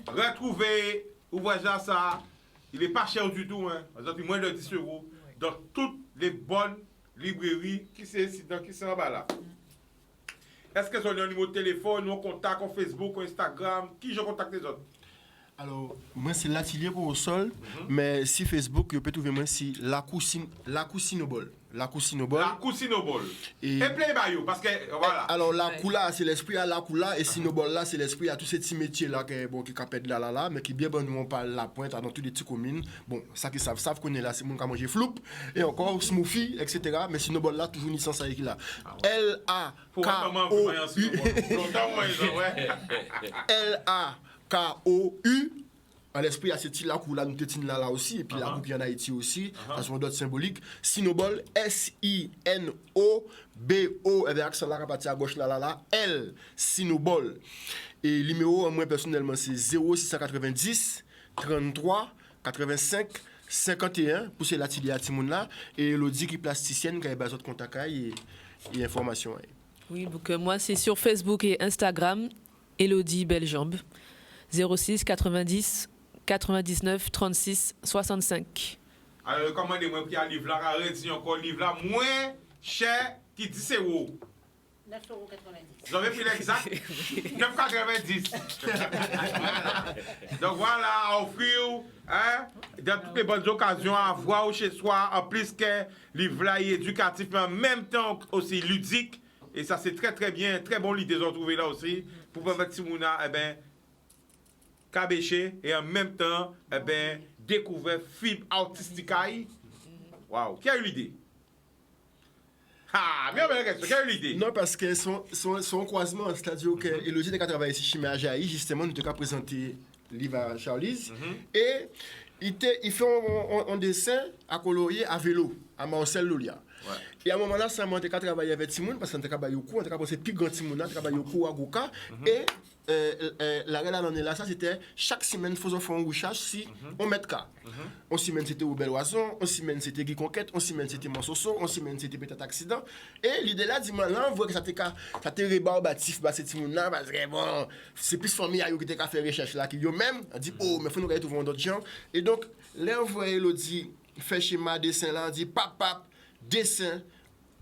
Retrouver l'ouvrage là, ça. Il n'est pas cher du tout. Hein. Moins de 10 € dans toutes les bonnes librairies qui sont en bas là. Est-ce que c'est un numéro de téléphone, ou un contact, en Facebook, en Instagram? Qui je contacte les autres? Alors, moi c'est l'atelier pour au sol, mais si Facebook, vous pouvez trouver moi si la Cousinobol. Et play by you, parce que voilà. Alors la coula c'est l'esprit à la coula et Sinobol là c'est l'esprit à tous ces petits métiers là qui capètent là mais qui bien bon nous on parle la pointe dans toutes les petites communes. Bon, ça qui savent qu'on est là c'est mon qui manger floup et encore smoothie etc. mais Sinobol là toujours une licence avec là. L-A-K-O-U à l'esprit à cette là coula nous tétine là aussi et puis la coupe en Haïti aussi ça sont d'autres symboliques. Sinobol S-I-N-O-B-O avec accent là partie à gauche là L Sinobol et le numéro moi personnellement c'est 0690 33 85 51 pour c'est l'atelier à Timoun là et Elodie qui plasticienne qui a besoin de contact et information. Oui, donc moi c'est sur Facebook et Instagram Elodie Bellembe 06 90 99 36 65. Alors, comment on moi qui a livre là, arrêtez encore livre là, moins cher qui dit c'est où? 9,90 €. Vous avez pris l'exact 9,90 €. Donc voilà, à offrir, hein, dans toutes les bonnes occasions, à voir chez soi, en plus que livre là est éducatif, mais en même temps aussi ludique. Et ça, c'est très très bien, très bon l'idée qu'ils ont trouvé là aussi, pour permettre Timouna, eh ben, cabécher et en même temps, eh ben, découvrir fibre artistique. Waouh, qui a eu l'idée? Ah, bien belle question, qui a eu l'idée? Non, parce que son croisement, c'est-à-dire que Elodie a travaillé ici chez Méajaï, justement, nous avons présenté le livre à Charlize, et il fait un dessin à colorier à vélo, à Marcel Lolia. Ouais. Et à un moment là, ça m'a travaillé avec Timoun, parce qu'on a travaillé au cours, on a travaillé plus grand Timoun, on a travaillé au cours à Gouka, et la règle là, ça c'était chaque semaine, faisons un recherche si on met cas. On semaine c'était au Bel Oison, on semaine c'était Guy Conquête, on semaine c'était Monsoso, on semaine c'était peut-être accident. Et l'idée là, dis-moi là, on voit que ça t'est rébarbatif, c'est Timoun là, parce que bon, c'est plus famille qui t'a fait recherche là, qui yo même, on dit, oh, mais faut nous aller trouver d'autres gens. Et donc, là, on voit Elodie fait schéma, dessin là, on dit, pap, dessin,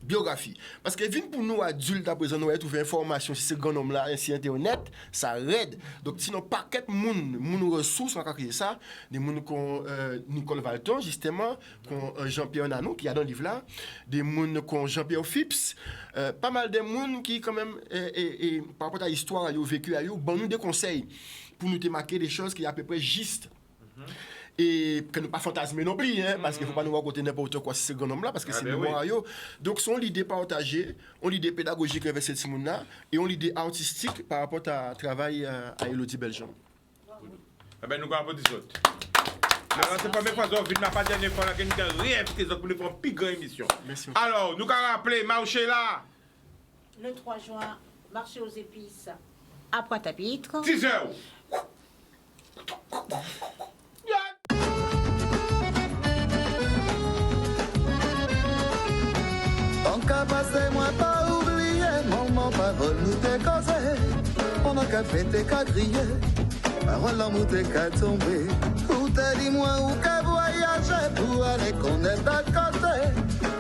biographie. Parce que vient pour nous adultes à présent, nous avons trouvé information sur ce grand homme-là, ainsi internet, ça aide. Donc, sinon, paquet de monde ressources, on a créé ça. Des gens comme Nicole Valton, justement, comme Jean-Pierre Nanou, qui a dans le livre là. Des gens comme Jean-Pierre Phipps. Pas mal de gens qui, quand même, par rapport à l'histoire, ils ont vécu, ils ont nous des conseils pour nous démarquer des choses qui sont à peu près justes. Et que nous pas fantasmer non plus, hein, parce qu'il ne faut pas nous raconter n'importe quoi sur ce grand homme-là, parce que c'est mémoire. Donc, son l'idée partagée, on l'idée pédagogique avec cette Simona, et on l'idée artistique par rapport à travail à Elodie Beljean. Eh bien, nous avons des autres. C'est la première fois que nous n'avons pas dernière fois que nous avons rêvé que nous avons fait une plus grande émission. Merci. Alors, nous avons rappelé, marché là. Le 3 juin, marché aux épices à Pointe-à-Pitre. 10 h. En cas passé, moi pas oublié, maman parole nous t'es causé. On a qu'à fêter, qu'à crier, parole l'amour t'es qu'à tomber. Ou t'es dit moi ou qu'à voyager pour aller connaître à côté.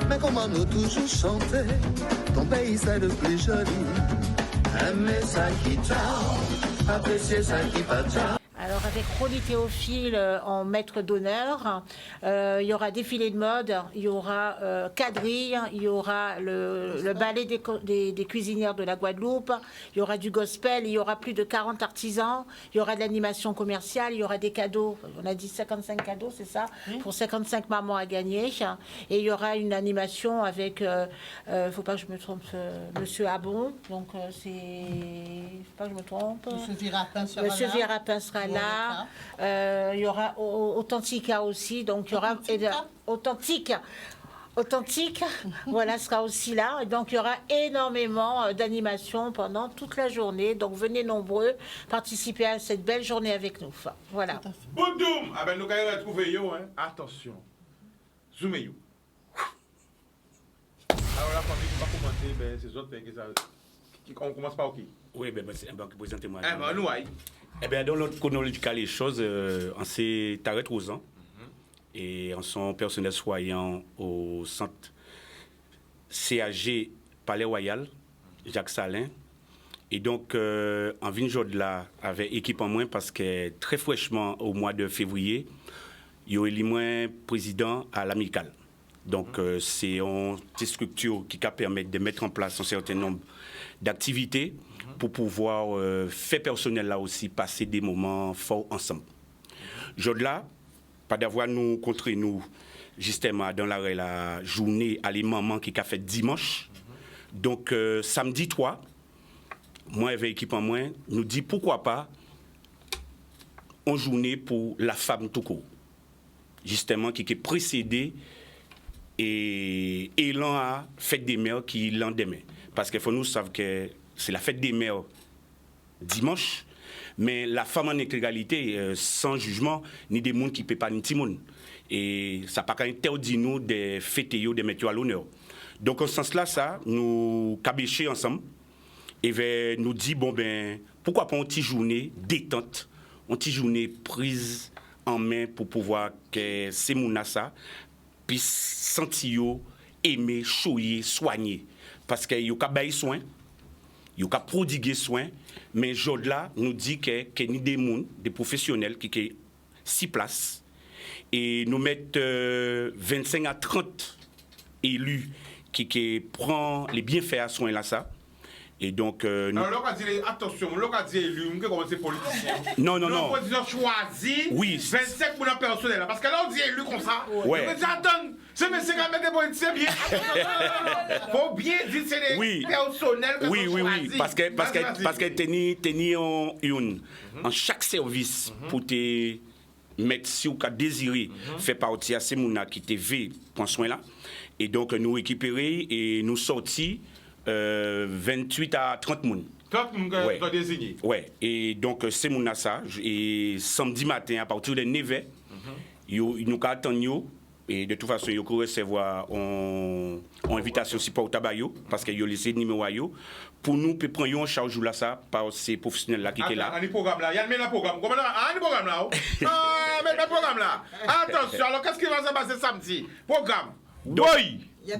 Mais comment nous toujours chanter, ton pays c'est le plus joli. Aimer ça qui t'a, apprécier ça qui pas t'a. Alors avec Roli Théophile en maître d'honneur, il y aura défilé de mode, il y aura quadrille, il y aura le ballet des cuisinières de la Guadeloupe, il y aura du gospel, il y aura plus de 40 artisans, il y aura de l'animation commerciale, il y aura des cadeaux, on a dit 55 cadeaux, c'est ça, pour 55 mamans à gagner. Et il y aura une animation avec, faut pas que je me trompe, Monsieur Abon, donc c'est, faut pas que je me trompe. Monsieur Virapin sera là. Il y aura Authentica aussi, donc il y aura Authentique, voilà, sera aussi là. Donc il y aura énormément d'animations pendant toute la journée. Donc venez nombreux participer à cette belle journée avec nous. Voilà. Boudoum! Ah ben nous allons retrouver yo, hein. Attention. Zoomez yo. Alors la famille qui va commencer, ben c'est autres on commence par qui? Oui, ben c'est présentez-moi. Eh ben nous aïe. Eh bien, dans l'ordre chronologique, les choses, on s'est arrêté aux ans et on son personnel soignant au centre CAG Palais Royal, Jacques Salin. Et donc, en Vinjod là, avec équipe en moins, parce que très fraîchement, au mois de février, il y a eu moins président à l'amicale. Donc, c'est une petite structure qui permet de mettre en place un certain nombre d'activités pour pouvoir faire personnel là aussi passer des moments forts ensemble. Aujourd'hui, pas d'avoir nous contre nous justement dans la journée à les mamans qui a fait dimanche. Donc samedi 3, moi avec l'équipe en moins, nous dit pourquoi pas en journée pour la femme tout court. Justement qui est précédé et l'an a fête des mères qui l'an demain. Parce qu'il faut nous savoir que c'est la fête des mères dimanche, mais la femme en intégralité, sans jugement, ni des gens qui ne peuvent pas ni timon. Et ça n'a pas interdit nous de fêter, de mettre à l'honneur. Donc, en ce sens-là, ça, nous cabécher ensemble et nous dit, bon ben, pourquoi pas une petite journée détente, une petite journée prise en main pour pouvoir que ces mounassa puissent sentir, aimer, choyer, soigner. Parce qu'il y a des soins, il y a prodiguer soins, mais Jodla nous dit qu'il y a des professionnels qui ont 6 places. Et nous mettons 25 à 30 élus qui prennent les bienfaits à soins là ça. Et donc, alors, attention, l'on dit élu, comment c'est politicien. Non. L'opposition choisit 25 pour le personnel. Parce que là, on dit élu comme ça. Ouais. On dit, attends, ce monsieur qui a mis des politiciens bien. Faut bien dire c'est des personnels que oui. Parce que t'es en chaque service pour te mettre si ou qu'à désirer faire partie à ces gens qui te veulent prendre soin là. Et donc, nous récupérer et nous sortir 28 à 30 personnes. 30 personnes sont désignées. Oui, et donc c'est mon ça. Et samedi matin, à partir de 9h, nous attendons. Et de toute façon, nous recevoir une invitation pour le tabac, parce qu'ils ont laissé le numéro pour nous prendre en charge là ça par ces professionnels là qui sont là. Il y a un programme là. Il y a un programme. Comment un programme là? Un programme là. Attention, alors qu'est-ce qui va se passer samedi? Programme.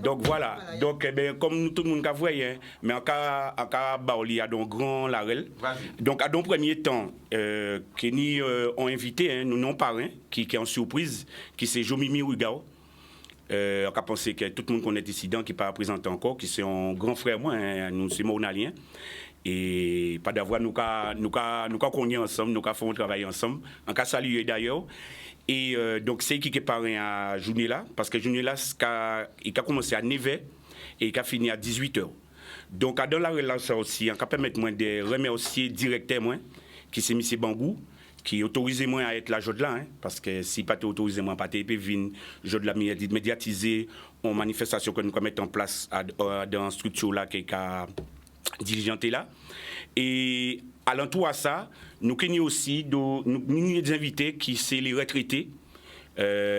Donc voilà, donc comme tout le monde a vu, mais en cas il y a donc grand larel. Donc à don premier temps, Kenny ont invité nous non parrain qui est en surprise, qui c'est Jomimi Rugao. On a pensé que tout le monde connaît dissident qui n'est pas présenté encore, qui c'est un grand frère moi, nous c'est Mornalien. Et pas d'avoir nous connaît ensemble, nous fait un travail ensemble. En cas saluer d'ailleurs. Et donc, c'est qui est parrain à journée là, parce que journée là, il a commencé à 9h et il a fini à 18h. Donc, dans la relation aussi, on peut permettre moi de remercier directement qui c'est M. Bangou, qui autorise moi à être là Jodla, parce que si pas autorisé moi pas te venir Jodla médiatiser en manifestation que nous mettons en place dans une structure là qui a diligenté là. Et alentour à ça, nous avons aussi des invités qui sont les retraités,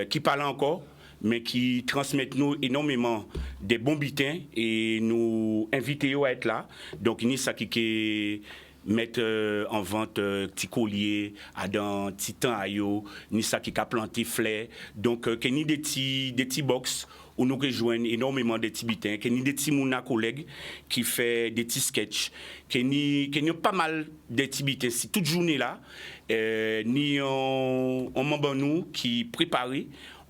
qui parlent encore, mais qui transmettent nous énormément des bons bulletins et nous invitons à être là. Donc, il y a ça qui mettre en vente petits colliers, dans petits temps à yo, ni ça qui a planté fleurs. Donc, il y a des petits box où nous rejoignons énormément de petits bulletins, qu'il y a des petits mouna collègues qui font des petits sketchs, qu'il y a pas mal de petits bulletins. Si toute journée là, ni un membre nous qui prépare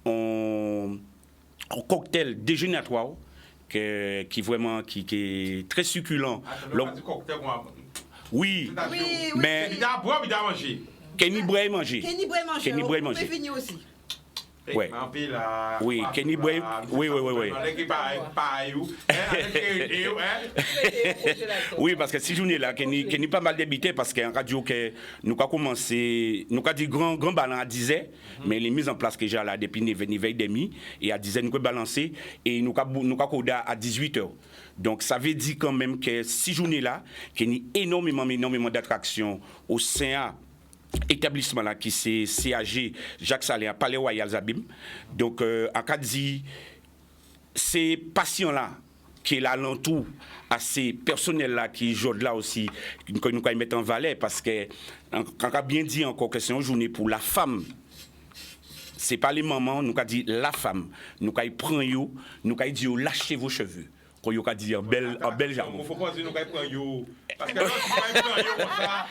un cocktail déjeunatoire qui est très succulent. Oui, mais il a boire, il a manger. Kenny Bray manger. Kenny Bray manger. Venir aussi. Ouais. Oui, Kenny Bray. Oui. Oui, parce que si journée là, Kenny pas mal débité parce qu'en radio que nous avons commencé, nous avons dit grand ballon à 10h, mais les mises en place que j'ai là depuis 9h30 et à 10h nous avons balancé et nous avons codé à 18h. Donc ça veut dire quand même que si journée là, qu'il y a énormément d'attractions au sein établissement là qui c'est CAG Jacques Salé Palais Royal Zabim. Donc en cas dit ces patients là qui est là l'entour à ces personnels là qui jouent là aussi que nous quand mettre en valeur parce que quand a bien dit encore que c'est une journée pour la femme. C'est pas les mamans, nous a dit la femme. Nous a prend yo, nous a dit lâchez vos cheveux. Quand il a dit en bel jargon. Il faut pas dire nous a prend yo parce que là tu prend yo comme ça.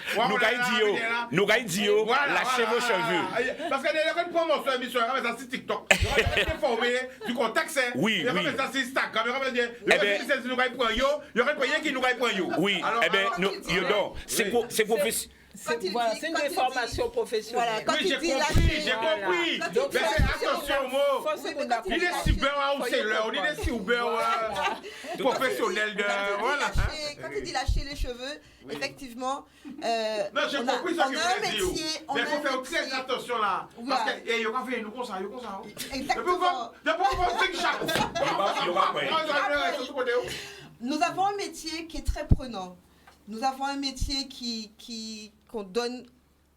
Nous a dit yo, lâchez vos cheveux. Parce que quand tu prends mon soeur émission, ça c'est TikTok. Tu vas informer du contexte. Oui. Ça c'est Instagram. Nous a prend yo, il y aura rien qui nous a prend yo. Oui, c'est professionnel. C'est une déformation professionnelle. Oui, j'ai compris. Mais attention, il est cyber ou c'est l'heure, il est cyber professionnel de. Voilà. Quand tu dis lâcher les cheveux, effectivement. Non, j'ai compris ce que vous voulez dire. Mais il faut faire très attention là. Parce que, il y a fait nous comme ça. Exactement. Nous avons un métier qui est très prenant. Nous avons un métier qu'on donne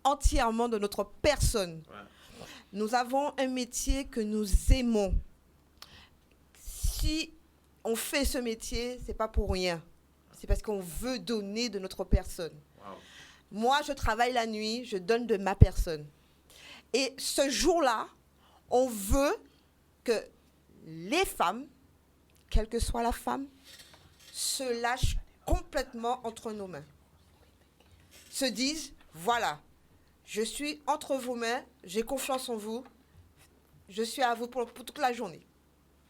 entièrement de notre personne. Ouais. Nous avons un métier que nous aimons. Si on fait ce métier, c'est pas pour rien. C'est parce qu'on veut donner de notre personne. Wow. Moi, je travaille la nuit, je donne de ma personne. Et ce jour-là, on veut que les femmes, quelle que soit la femme, se lâchent complètement entre nos mains. Se disent, voilà, je suis entre vos mains, j'ai confiance en vous, je suis à vous pour toute la journée.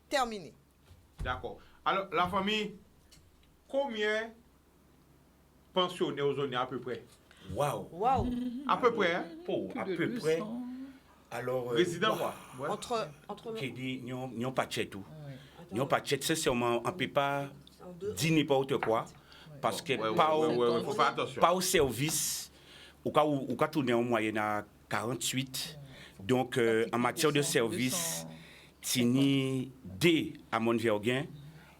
Terminé. D'accord. Alors, la famille, combien pensionnaires aux zones à peu près? Waouh. Waouh. À peu près, hein? À peu près. Alors, résident quoi? Ouais. Entre j'ai dit, n'y a pas de chat tout. N'y a pas de chat, sincèrement, on ne peut pas dire n'importe quoi. Parce que pas au service, au cas où on tourne en moyenne à 48. Donc, en matière de service, Tini D à Montverguin,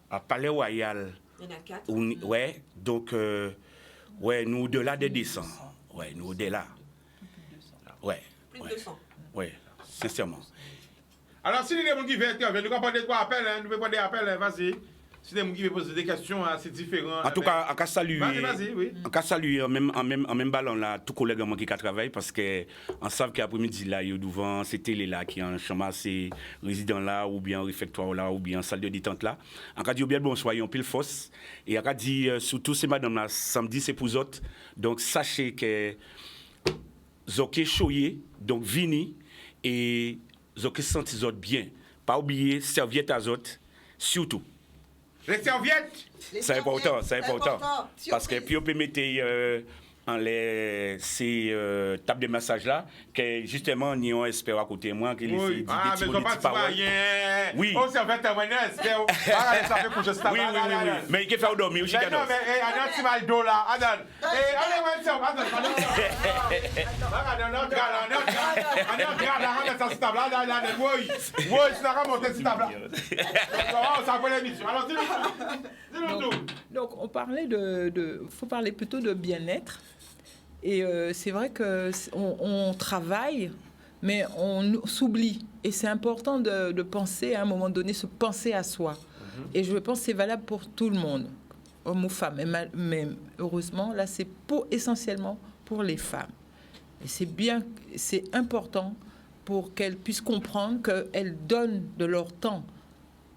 à Palais Royal. Il y en a 4. Ouais, donc, ouais, nous au-delà de 200. Ouais, nous au-delà. Ouais. Plus de 200. Ouais, sincèrement. Alors, si les gens qui veulent intervenir, nous pouvons prendre des appels, nous pouvons prendre des appels, vas-y. Si les gens qui veulent poser des questions, c'est différent. En tout cas, en cas saluer, vas-y, oui. En cas saluer, en même ballon là, tous collègues qui travaillent parce que on savent qu'après-midi là, il y a devant ces télé là qui en chambre ces résidents là ou bien réfectoire là ou bien salle de détente là. En cas dit bien bon soyons pile force et en cas dit surtout ces madame là samedi c'est pour autres. Donc sachez que zoké choyé donc vini et zoké senti autres bien. Pas oublier serviette à autres surtout. Les serviettes. C'est important. Parce que puis on peut mettre en ces tables de massage là, que justement, nous on espère à côté de moi qu'il ait dit mais ils n'ont pas de rien. Oui. On s'en fait témoigner, espère. Ça fait coucher ça. Oui. Mais il faut faire dormir aussi. Non, mais il y a un petit mal d'eau là. Adon. Donc, on parlait faut parler plutôt de bien-être. Et c'est vrai qu'on travaille, mais on s'oublie. Et c'est important de penser, à un moment donné, se penser à soi. Et je pense que c'est valable pour tout le monde, hommes ou femmes. Mais heureusement, là, c'est essentiellement pour les femmes. Et c'est important pour qu'elles puissent comprendre qu'elles donnent de leur temps.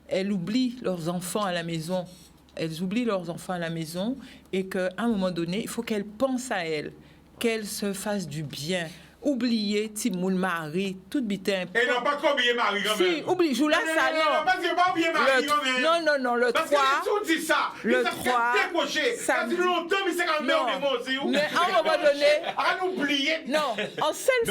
Elles oublient leurs enfants à la maison. Elles oublient leurs enfants à la maison et qu'à un moment donné, il faut qu'elles pensent à elles, qu'elles se fassent du bien. Oublier Timoun Marie, tout bitin. Et non, pas trop oublier Marie quand même. Si, oublie, joue là, ça, non. Pas oublier Marie quand même. Non, le 3. Parce que tout dit ça. Le 3. Ça dit longtemps, mais c'est quand même au niveau aussi. Mais à un moment donné. À oublier. Non, en seul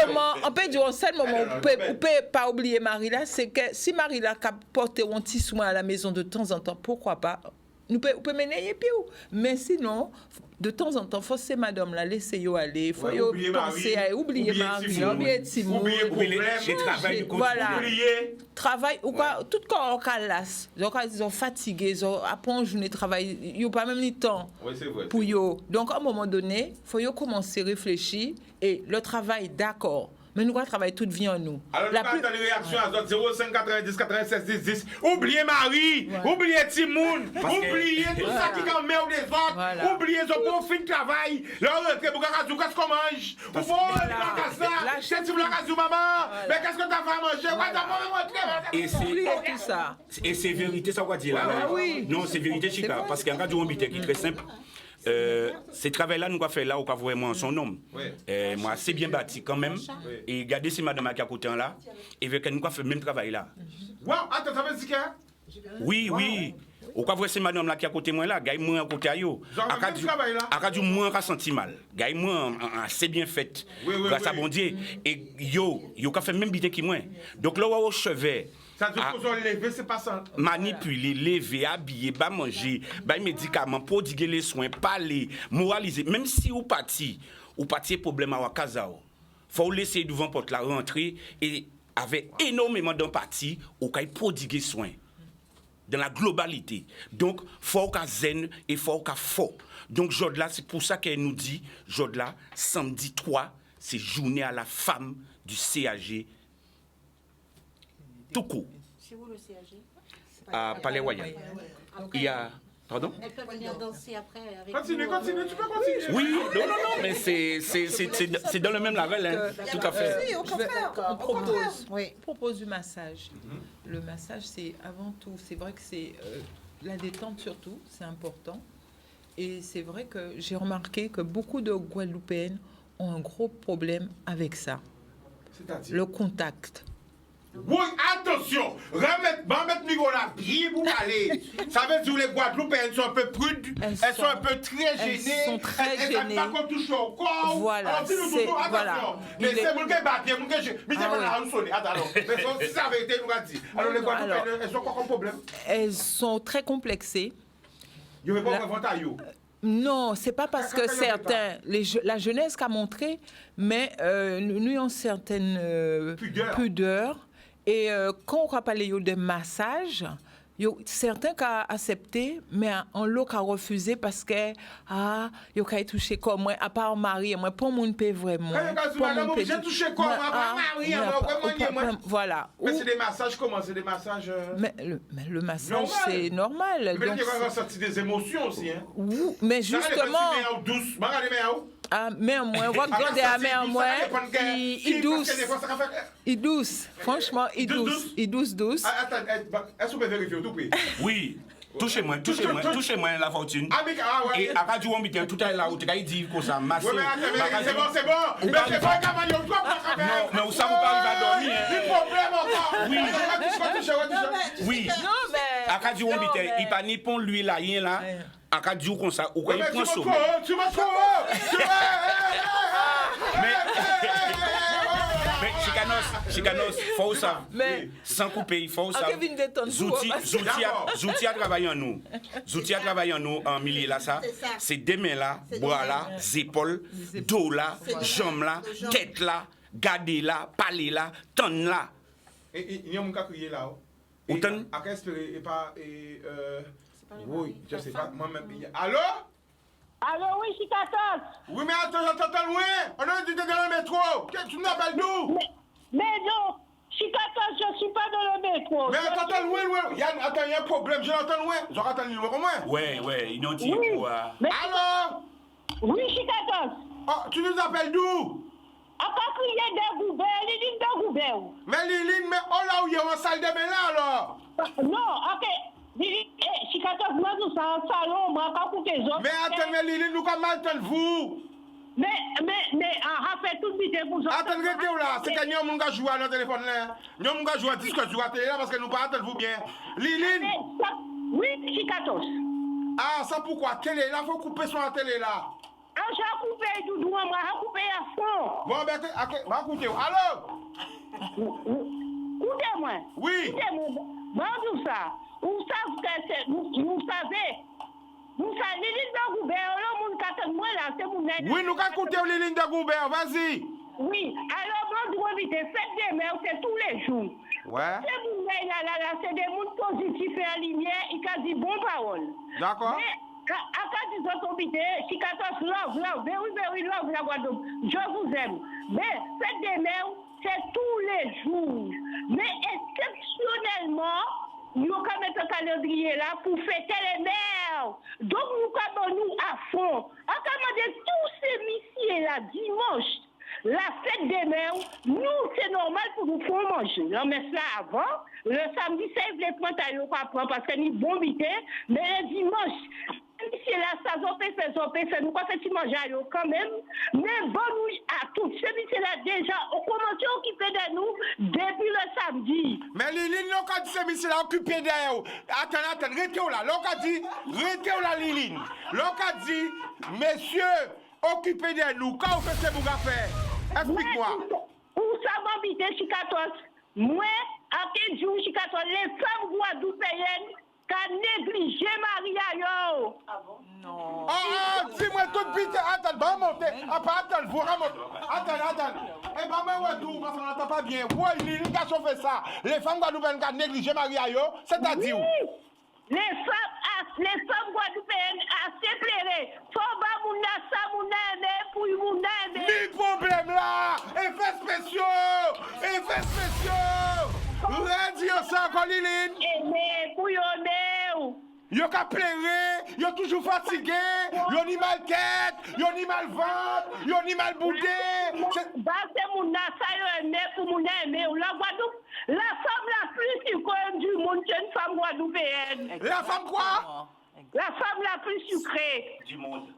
moment, on peut dire en seul moment, on peut pas oublier Marie là, c'est que si Marie là a porté un petit soin à la maison de temps en temps, pourquoi pas? Nous peut mener et puis mais sinon de temps en temps faut ces madame là laisser yo aller faut yo penser à oublier Marie oublier Timon oublier travail du voilà travail ou quoi tout corps calasse donc ils sont fatigués après une journée de travail yo pas même ni temps pour yo donc à un moment donné faut yo commencer réfléchir et le travail d'accord. Mais nous, on travaille toute vie en nous. Alors, nous attendons les réactions à 05 90 96 10 10. Oubliez Marie, oubliez Timoun, oubliez tout ça qui est en mer ou des autres, oubliez ce profit de travail. Là, qu'est-ce qu'on mange? Ou faut qu'est-ce que tu veux maman? Mais qu'est-ce que tu as fait manger? Et tout ça. Et c'est vérité, ça va dire là. Non, c'est vérité, Chica. Parce qu'il y a un cas qui est très simple. Ce travail-là, nous avons fait là, on pas vraiment son nom. Moi, c'est bien bâti quand même. Et regardez si madame qui est à côté là, et avec nous avons fait le même travail là. Attends, ça veut dire que? Oui. Au cas où c'est madame là qui est à côté moi là, gagne moi à côté yo. À du moins a senti mal. Gagne moi c'est bien fait. Grâce à bon Dieu et yo qu'a fait même bité qui moi. Donc là au chevet ça veut dire qu'on lever, c'est pas ça. Manipuler, lever, habiller, pas manger, pas médicaments, prodiguer les soins, parler, moraliser. Même si vous parti problème à Wakazao, faut laisser devant porte la rentrée et avec énormément d'empathie, ou qu'il prodiguer soins dans la globalité. Donc, faut qu'à zen et faut qu'à fort. Donc, Jodla, c'est pour ça qu'elle nous dit, Jodla, samedi 3, c'est journée à la femme du CAG. Tout court. C'est où le CAG? À Palais Royal. Il y a Pardon? Elle peut venir danser après avec Continue, nous, tu peux continuer. Oui, non, mais c'est dans le même label, hein. Tout à fait. Oui, au contraire. On propose du massage. Le massage, c'est avant tout, c'est vrai que c'est la détente surtout, c'est important. Et c'est vrai que j'ai remarqué que beaucoup de Guadeloupéennes ont un gros problème avec ça. C'est-à-dire? Le contact. Oui, attention, remettre Nicolas bien pour aller. Ça veut dire que les Guadeloupéennes sont un peu prudes, elles sont un peu très gênées. Elles sont très gênées. Elles n'aiment pas qu'on touche au corps. Voilà, Alors, dis-nous c'est- tout, attention. voilà. Mais Il est- c'est mon gars battu, mon gars, mais c'est pas là, on sonne. Attends, mais si ça avait été, nous a dit. Alors, les Guadeloupéennes, elles sont quoi comme problème? Elles sont très complexées. Il n'y avait pas de ventaille. Non, c'est pas parce que certains, la jeunesse qu'a montré, mais nous avons certaines pudeurs. Et quand on parle de massage, certains qui ont accepté, mais en l'autre qui ont refusé parce que ils ont touché comme moi, à part Marie, moi, pas mon peut vraiment. J'ai touché quoi? Voilà. Mais c'est des massages comment? C'est des massages. Mais le massage, c'est normal. Mais il y a ressorti des émotions aussi. Hein? Mais justement. Mais moi, voir grandir à mais moi, il douce. Il douce. Franchement, il douce. Il douce. Attends, est-ce qu'on peut vérifier tout prix? Oui. Touchez-moi la fortune. Et à Radio Wambité, tout à l'heure, tu as dit que ça masse. C'est bon. Mais c'est pas un cavalier. Non, mais où ça vous parle, il va dormir. Il problème encore. Oui. Non, mais. À Radio Wambité, il pas ni pont lui là, rien là. À Radio comme ça, ou quoi il prend sommet. Tu m'as trop. Mais Chicanos, faut ça. Sans couper, il faut ça. Zouti a travaillé en nous. Zouti a travaillé en nous en milieu là, ça. C'est des mains là, bras là, épaules, dos là, jambes là, tête là, garder là, parler là, tonne là. Et il y a un cas crié là. Autant. À qu'est-ce que et pas oui, je sais pas moi-même. Allô? Allô, oui, Chicatos. Oui, mais attends, j'entends loin. On a dit dans le métro. Tu m'appelles d'où? Mais non, Chicatos, je suis pas dans le métro. Mais attends loin. Attends, il y a un problème. Je l'entends loin. J'aurais entendu le numéro moins. Ouais, ils n'ont dit quoi? Allô? Oui, Chicatos. Oh, tu nous appelles d'où? Encore crier de Goubert, Liline de Goubert. Mais Liline, mais oh là où il y a une salle de bain là alors? Non, ok. Chicatos, moi, nous sommes en salon, moi, pas pour tes autres. Mais attends, mais Liline, nous comment entendez-vous? Mais, on fait tout vite pour ça. Attends, regardez là, c'est que nous avons joué à notre téléphone là. Nous avons joué à disque sur la télé là parce que nous pas entendez-vous bien. Liline? Oui, Chicatos. Ah, ça pourquoi? Télé là, faut couper sur la télé là. Ah, j'ai coupé tout droit, moi, j'ai coupé à fond. Bon, ben, écoutez, allô? Écoutez-moi. Oui. Écoutez-moi. Bon, tout ça. Vous savez, Liline de Goubert, le monde qui attend moi là, c'est mon aide. Oui, nous avons écouté Liline de Goubert, vas-y. Oui, alors, bon, faites des mères, c'est tous les jours. Ouais. C'est mon aide là, c'est des mondes positifs et alignés, ils ont dit bonnes paroles. D'accord. Mais, à quand ils ont tombé, Chicatos, love, very love la Guadeloupe. Je vous aime. Mais, faites des mères, c'est tous les jours. Mais, exceptionnellement, nous avons un calendrier là pour fêter les mères. Donc nous avons nous à fond. On commande tous ces messieurs là dimanche. La fête des mères, nous c'est normal pour nous faire manger. Non mais ça avant, le samedi c'est les pantalons qu'on prend parce que nous bombité, mais le dimanche. C'est là, ça fait, nous quoi fait manger quand même, mais bon nous à tous, c'est là déjà, on commence à occuper de nous depuis le samedi. Mais Liline, l'on a dit c'est là occupé derrière. Attends, restez là, l'on a dit, restez là Liline. L'on a dit, messieurs, occupez de nous, quand vous faites ce que vous faire, explique-moi. Où ça va habiter Chicatos? Moi, à quel jour Chicatos, les femmes guadeloupéennes, qu'a négligé Maria yo. Ah bon? Non. Dis-moi tout vite. Attends, va monter. Attends, vous remontez. Attends. Eh ben, moi, tout, parce qu'on n'entend pas bien. Oui, les garçons fait ça. Les femmes guadeloupéennes qui ont négligé Maria yo, c'est-à-dire. Oui. Les femmes guadeloupéennes assez plairées. Faut pas mouna pour mouna. Ni problème là. Effets spéciaux. Redis ça encore, Liline. Mais pour Yo Yo ka pleuré, yo toujours fatigué, yo ni mal tête, yo ni mal ventre, yo ni mal boudé. C'est mon ça yo aimé pour mon aimé. La Guadeloupe, la femme la plus sucrée du monde, c'est une femme guadeloupéenne. La femme quoi? La femme la plus sucrée Du monde.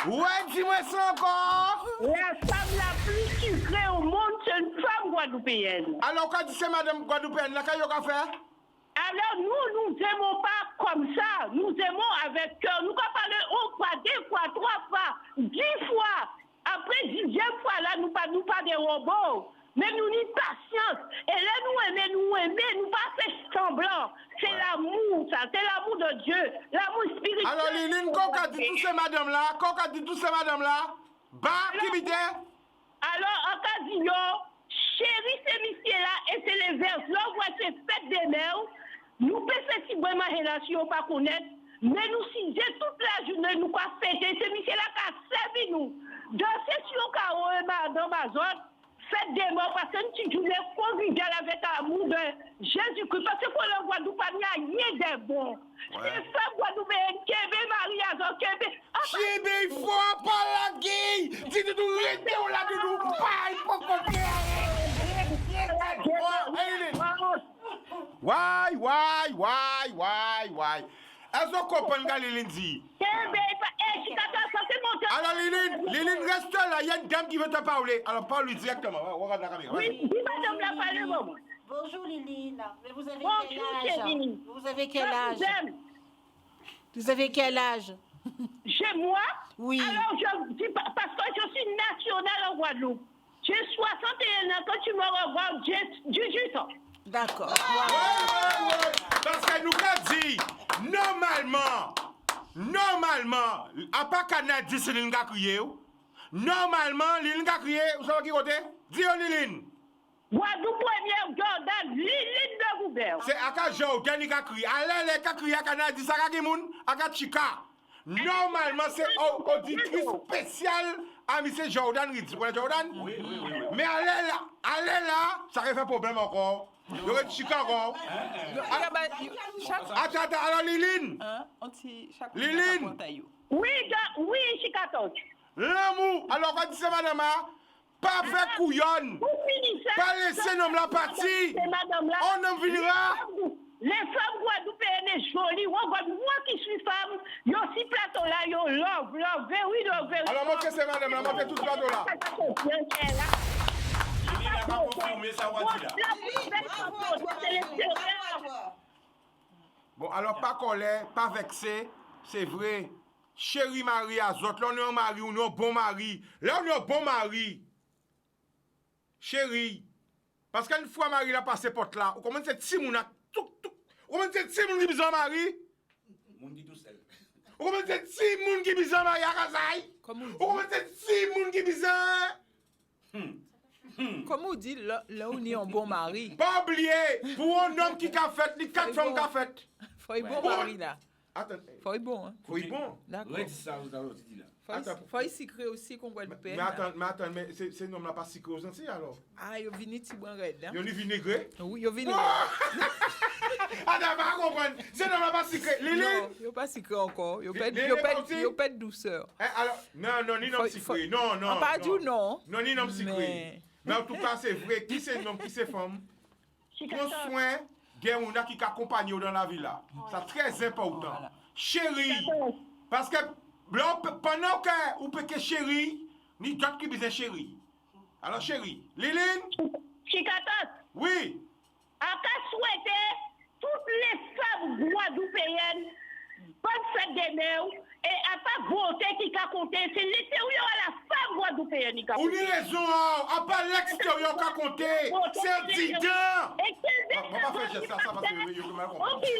Ouais, dis-moi ça encore. La femme la plus sucrée au monde, c'est une femme guadeloupéenne. Alors, quand c'est madame guadeloupéenne, là, qu'est-ce qu'on fait? Alors, nous n'aimons pas comme ça. Nous aimons avec cœur. Nous pouvons parler une fois, 2 fois, 3 fois, 10 fois. Après 10e fois, là, nous pas des robots. Mais nous avons patience. Et là, nous aimons, nous pas faire semblant. C'est l'amour, ça. C'est l'amour de Dieu. L'amour spirituel. Alors, Liline, quand on dit toutes ces madames-là, bah, qui vite? Alors, en cas de chérie, c'est monsieur-là, et c'est les vers. Là, on voit ces fêtes des mères. Nous pouvons si vraiment relation pas connaître. Mais nous, si j'ai toute la journée, nous pas fêter. C'est monsieur-là qui a servi nous. Dans ces sessions, dans ma zone, faites des morts parce que nous journée conviviale avec l'amour de Jésus-Christ. Parce que pour le Guadeloupe, il y a rien de bon. C'est femme Guadeloupe, Kébé, Marie, Azor, Kébé. Kébé, il faut pas la guille. Si tu nous restez, on l'a de nous. Pas, il faut qu'on Why? Est-ce qu'on comprend ce que Liline dit? Alors Liline, reste là, il y a une dame qui veut te parler. Alors parle-lui directement. Regarde la caméra. Oui, madame la parole, maman. Bonjour Liline. Mais vous avez Bonjour, quel âge? chérie. Vous avez quel âge? Vous avez quel âge? Chez moi? Oui. Alors je dis parce que je suis nationale en Guadeloupe. J'ai 61 ans. Quand tu me regardes, j'ai 18 ans. D'accord. Ouais. Parce qu'elle nous a dit, normalement, à part Canada, c'est l'une qui a crié. Normalement, l'une qui a crié, vous savez qui côté? Dis-le, Liline. Guadeloupe première, Jordan, Liline de Goubert. C'est à Jordan qui a crié. Allez, les qui a crié à Canada, ça a crié à Chica. Normalement, c'est auditrice spéciale à M. Jordan Ritz. Vous connaissez Jordan? Oui. Mais allez là, ça fait problème encore. Il y aurait Chica encore. Attends, alors Liline. Liline. Oui, Chica. L'amour. Alors, quand tu sais, madame, pas faire couillonne. Pas laisser l'homme la partie. On en viendra. Les femmes guadeloupéennes jolies, moi qui suis femme, yo si plateau là, yo love, very love. Alors montrez c'est madame, montrez tout ce plateau là. Il n'a pas confirmé ça, Bon, alors pas colère, pas vexé, c'est vrai. Chérie Marie Azot, là on est un mari, on est un bon mari. Là on est un bon mari. Chérie, parce qu'une fois Marie l'a passé porte là, on commence à dire mon comment c'est si moun qui bizarre Marie? Moun qui tout seul. Comment c'est si moun qui bizarre Marie à Kazaï? Comment c'est si moun qui bizarre? Comment on dit là où on est un bon mari? Pas oublier, pour un homme qui a fait, les 4 femmes qui a fait. Faut être bon mari là. Attends. Faut être bon. Faut être bon. D'accord. Ça, vous avez dit là. Faut être secret aussi qu'on voit le père. Mais attends, c'est nom là pas secret aux Antilles alors? Ah, il vient petit bon red. Il vient vinaigré? Oui, il vient. Attends, pas comprendre. C'est nom là pas secret. Lili? Non, il pas secret encore. Il pas de douceur. Alors, non, ni nom secret. Non. Pas du non. Non, ni nom secret. Mais en tout cas, c'est vrai. Qui c'est nom, qui c'est femme? Prends soin des gens qui accompagnent dans la vie là. C'est très important. Chérie, parce que pendant que vous pouvez chérie, ni d'autres qui besoin chérie. Alors chérie, Liline? Chicatot. Oui. À souhaiter toutes les femmes guadeloupéennes bonne fête des mères et à pas voter qui a compté. C'est l'intérieur à la femme guadeloupéenne qui a compté. Vous avez raison, à pas l'extérieur qui a compté. C'est un digan. On va pas faire ça parce que je mal compris.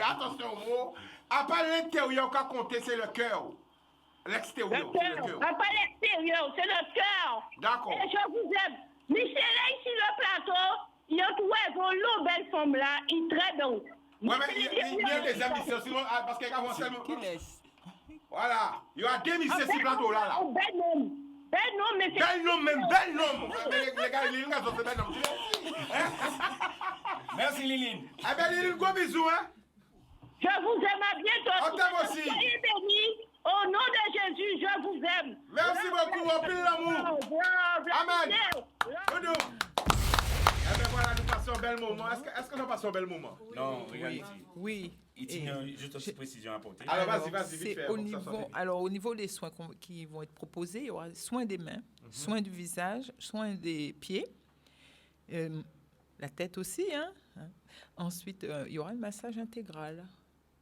Attention au mot. À pas l'intérieur qui a compté, c'est le cœur. L'extérieur, c'est le cœur. À pas l'extérieur, c'est le cœur. D'accord. Et je vous aime. Michel est ici le plateau. Il y a trouvé une belle femme là. Il est très bon. Ouais, mais il y a des ambitions, sinon, parce qu'il y a un seul. Voilà. Il y a des ambitions sur ce plateau-là. Bel nom, mais c'est. Bel nom. Les gars, c'est bel nom. Merci Liline. Eh bien, Liline, gros bisous, hein. Je vous aime, à bientôt. On t'aime aussi. Soyez bénis. Au nom de Jésus, je vous aime. Merci beaucoup, on pile l'amour. Amen. Doudou. Eh bien, voilà, nous passons un bel moment. Est-ce que nous passons un bel moment? Non, regarde. Oui. Il y a juste une petite précision à apporter. Alors, vas-y, vite fait. Au niveau des soins qui vont être proposés, il y aura soins des mains, soins du visage, soins des pieds, la tête aussi. Ensuite, il y aura un massage intégral.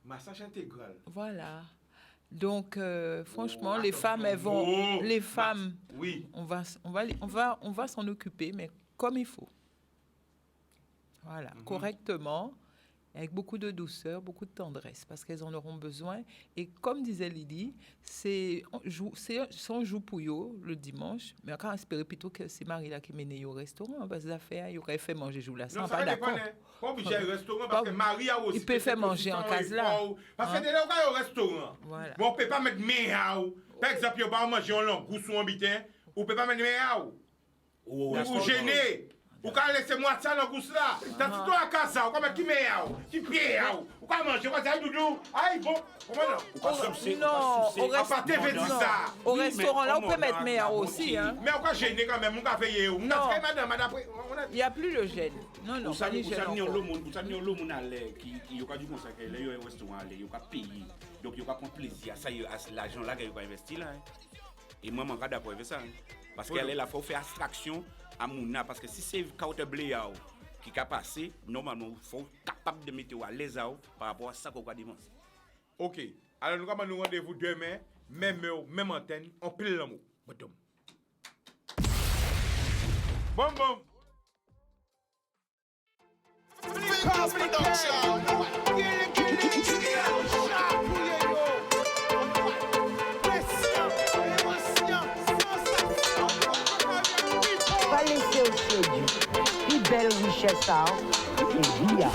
Massage intégral. Voilà. Donc, franchement, les femmes, elles vont... Les femmes, oui. on va s'en occuper, mais comme il faut. Voilà, correctement, avec beaucoup de douceur, beaucoup de tendresse, parce qu'elles en auront besoin. Et comme disait Lydie, on joue pour eux le dimanche, mais on espérer plutôt que c'est Marie là qui mène au restaurant, parce qu'il aurait fait manger jour là. Non, ça pas d'accord. Pas obligé au restaurant, parce que Marie a aussi... Il peut faire manger en case là. Parce que dès qu'on va au restaurant, on ne peut pas mettre mes. Par exemple, on va manger en langouste ou en bitin, on ne peut pas mettre mes. Ou gêner. Ou quand laisser moi ça dans gousse là, t'as tout à casa, ou quand mettre qui meilleur, qui pied, ou quand manger, ou quand ça doudou, aïe bon, comment au restaurant là, on peut mettre meilleur aussi, hein. Mais on va gêner quand même, on va veiller, on a fait madame, il n'y a plus le gêne. Non, pas les gênes. Vous savez, le monde qui a dû consacrer, il y a un restaurant, il y a payer, donc il y a prendre plaisir à l'argent là qu'il a investi là. Et moi, je suis d'accord avec ça. Parce qu'elle est là, il faut faire abstraction à Mouna. Parce que si c'est le blé qui a passé, normalement, il faut être capable de mettre à l'aise par rapport à ça qu'on a dit. Ok. Alors, nous avons nous rendez-vous demain, même heure, même antenne, on pile l'amour. Bon, bon. Pas laisser au sédu. Plus belle richesse, et via.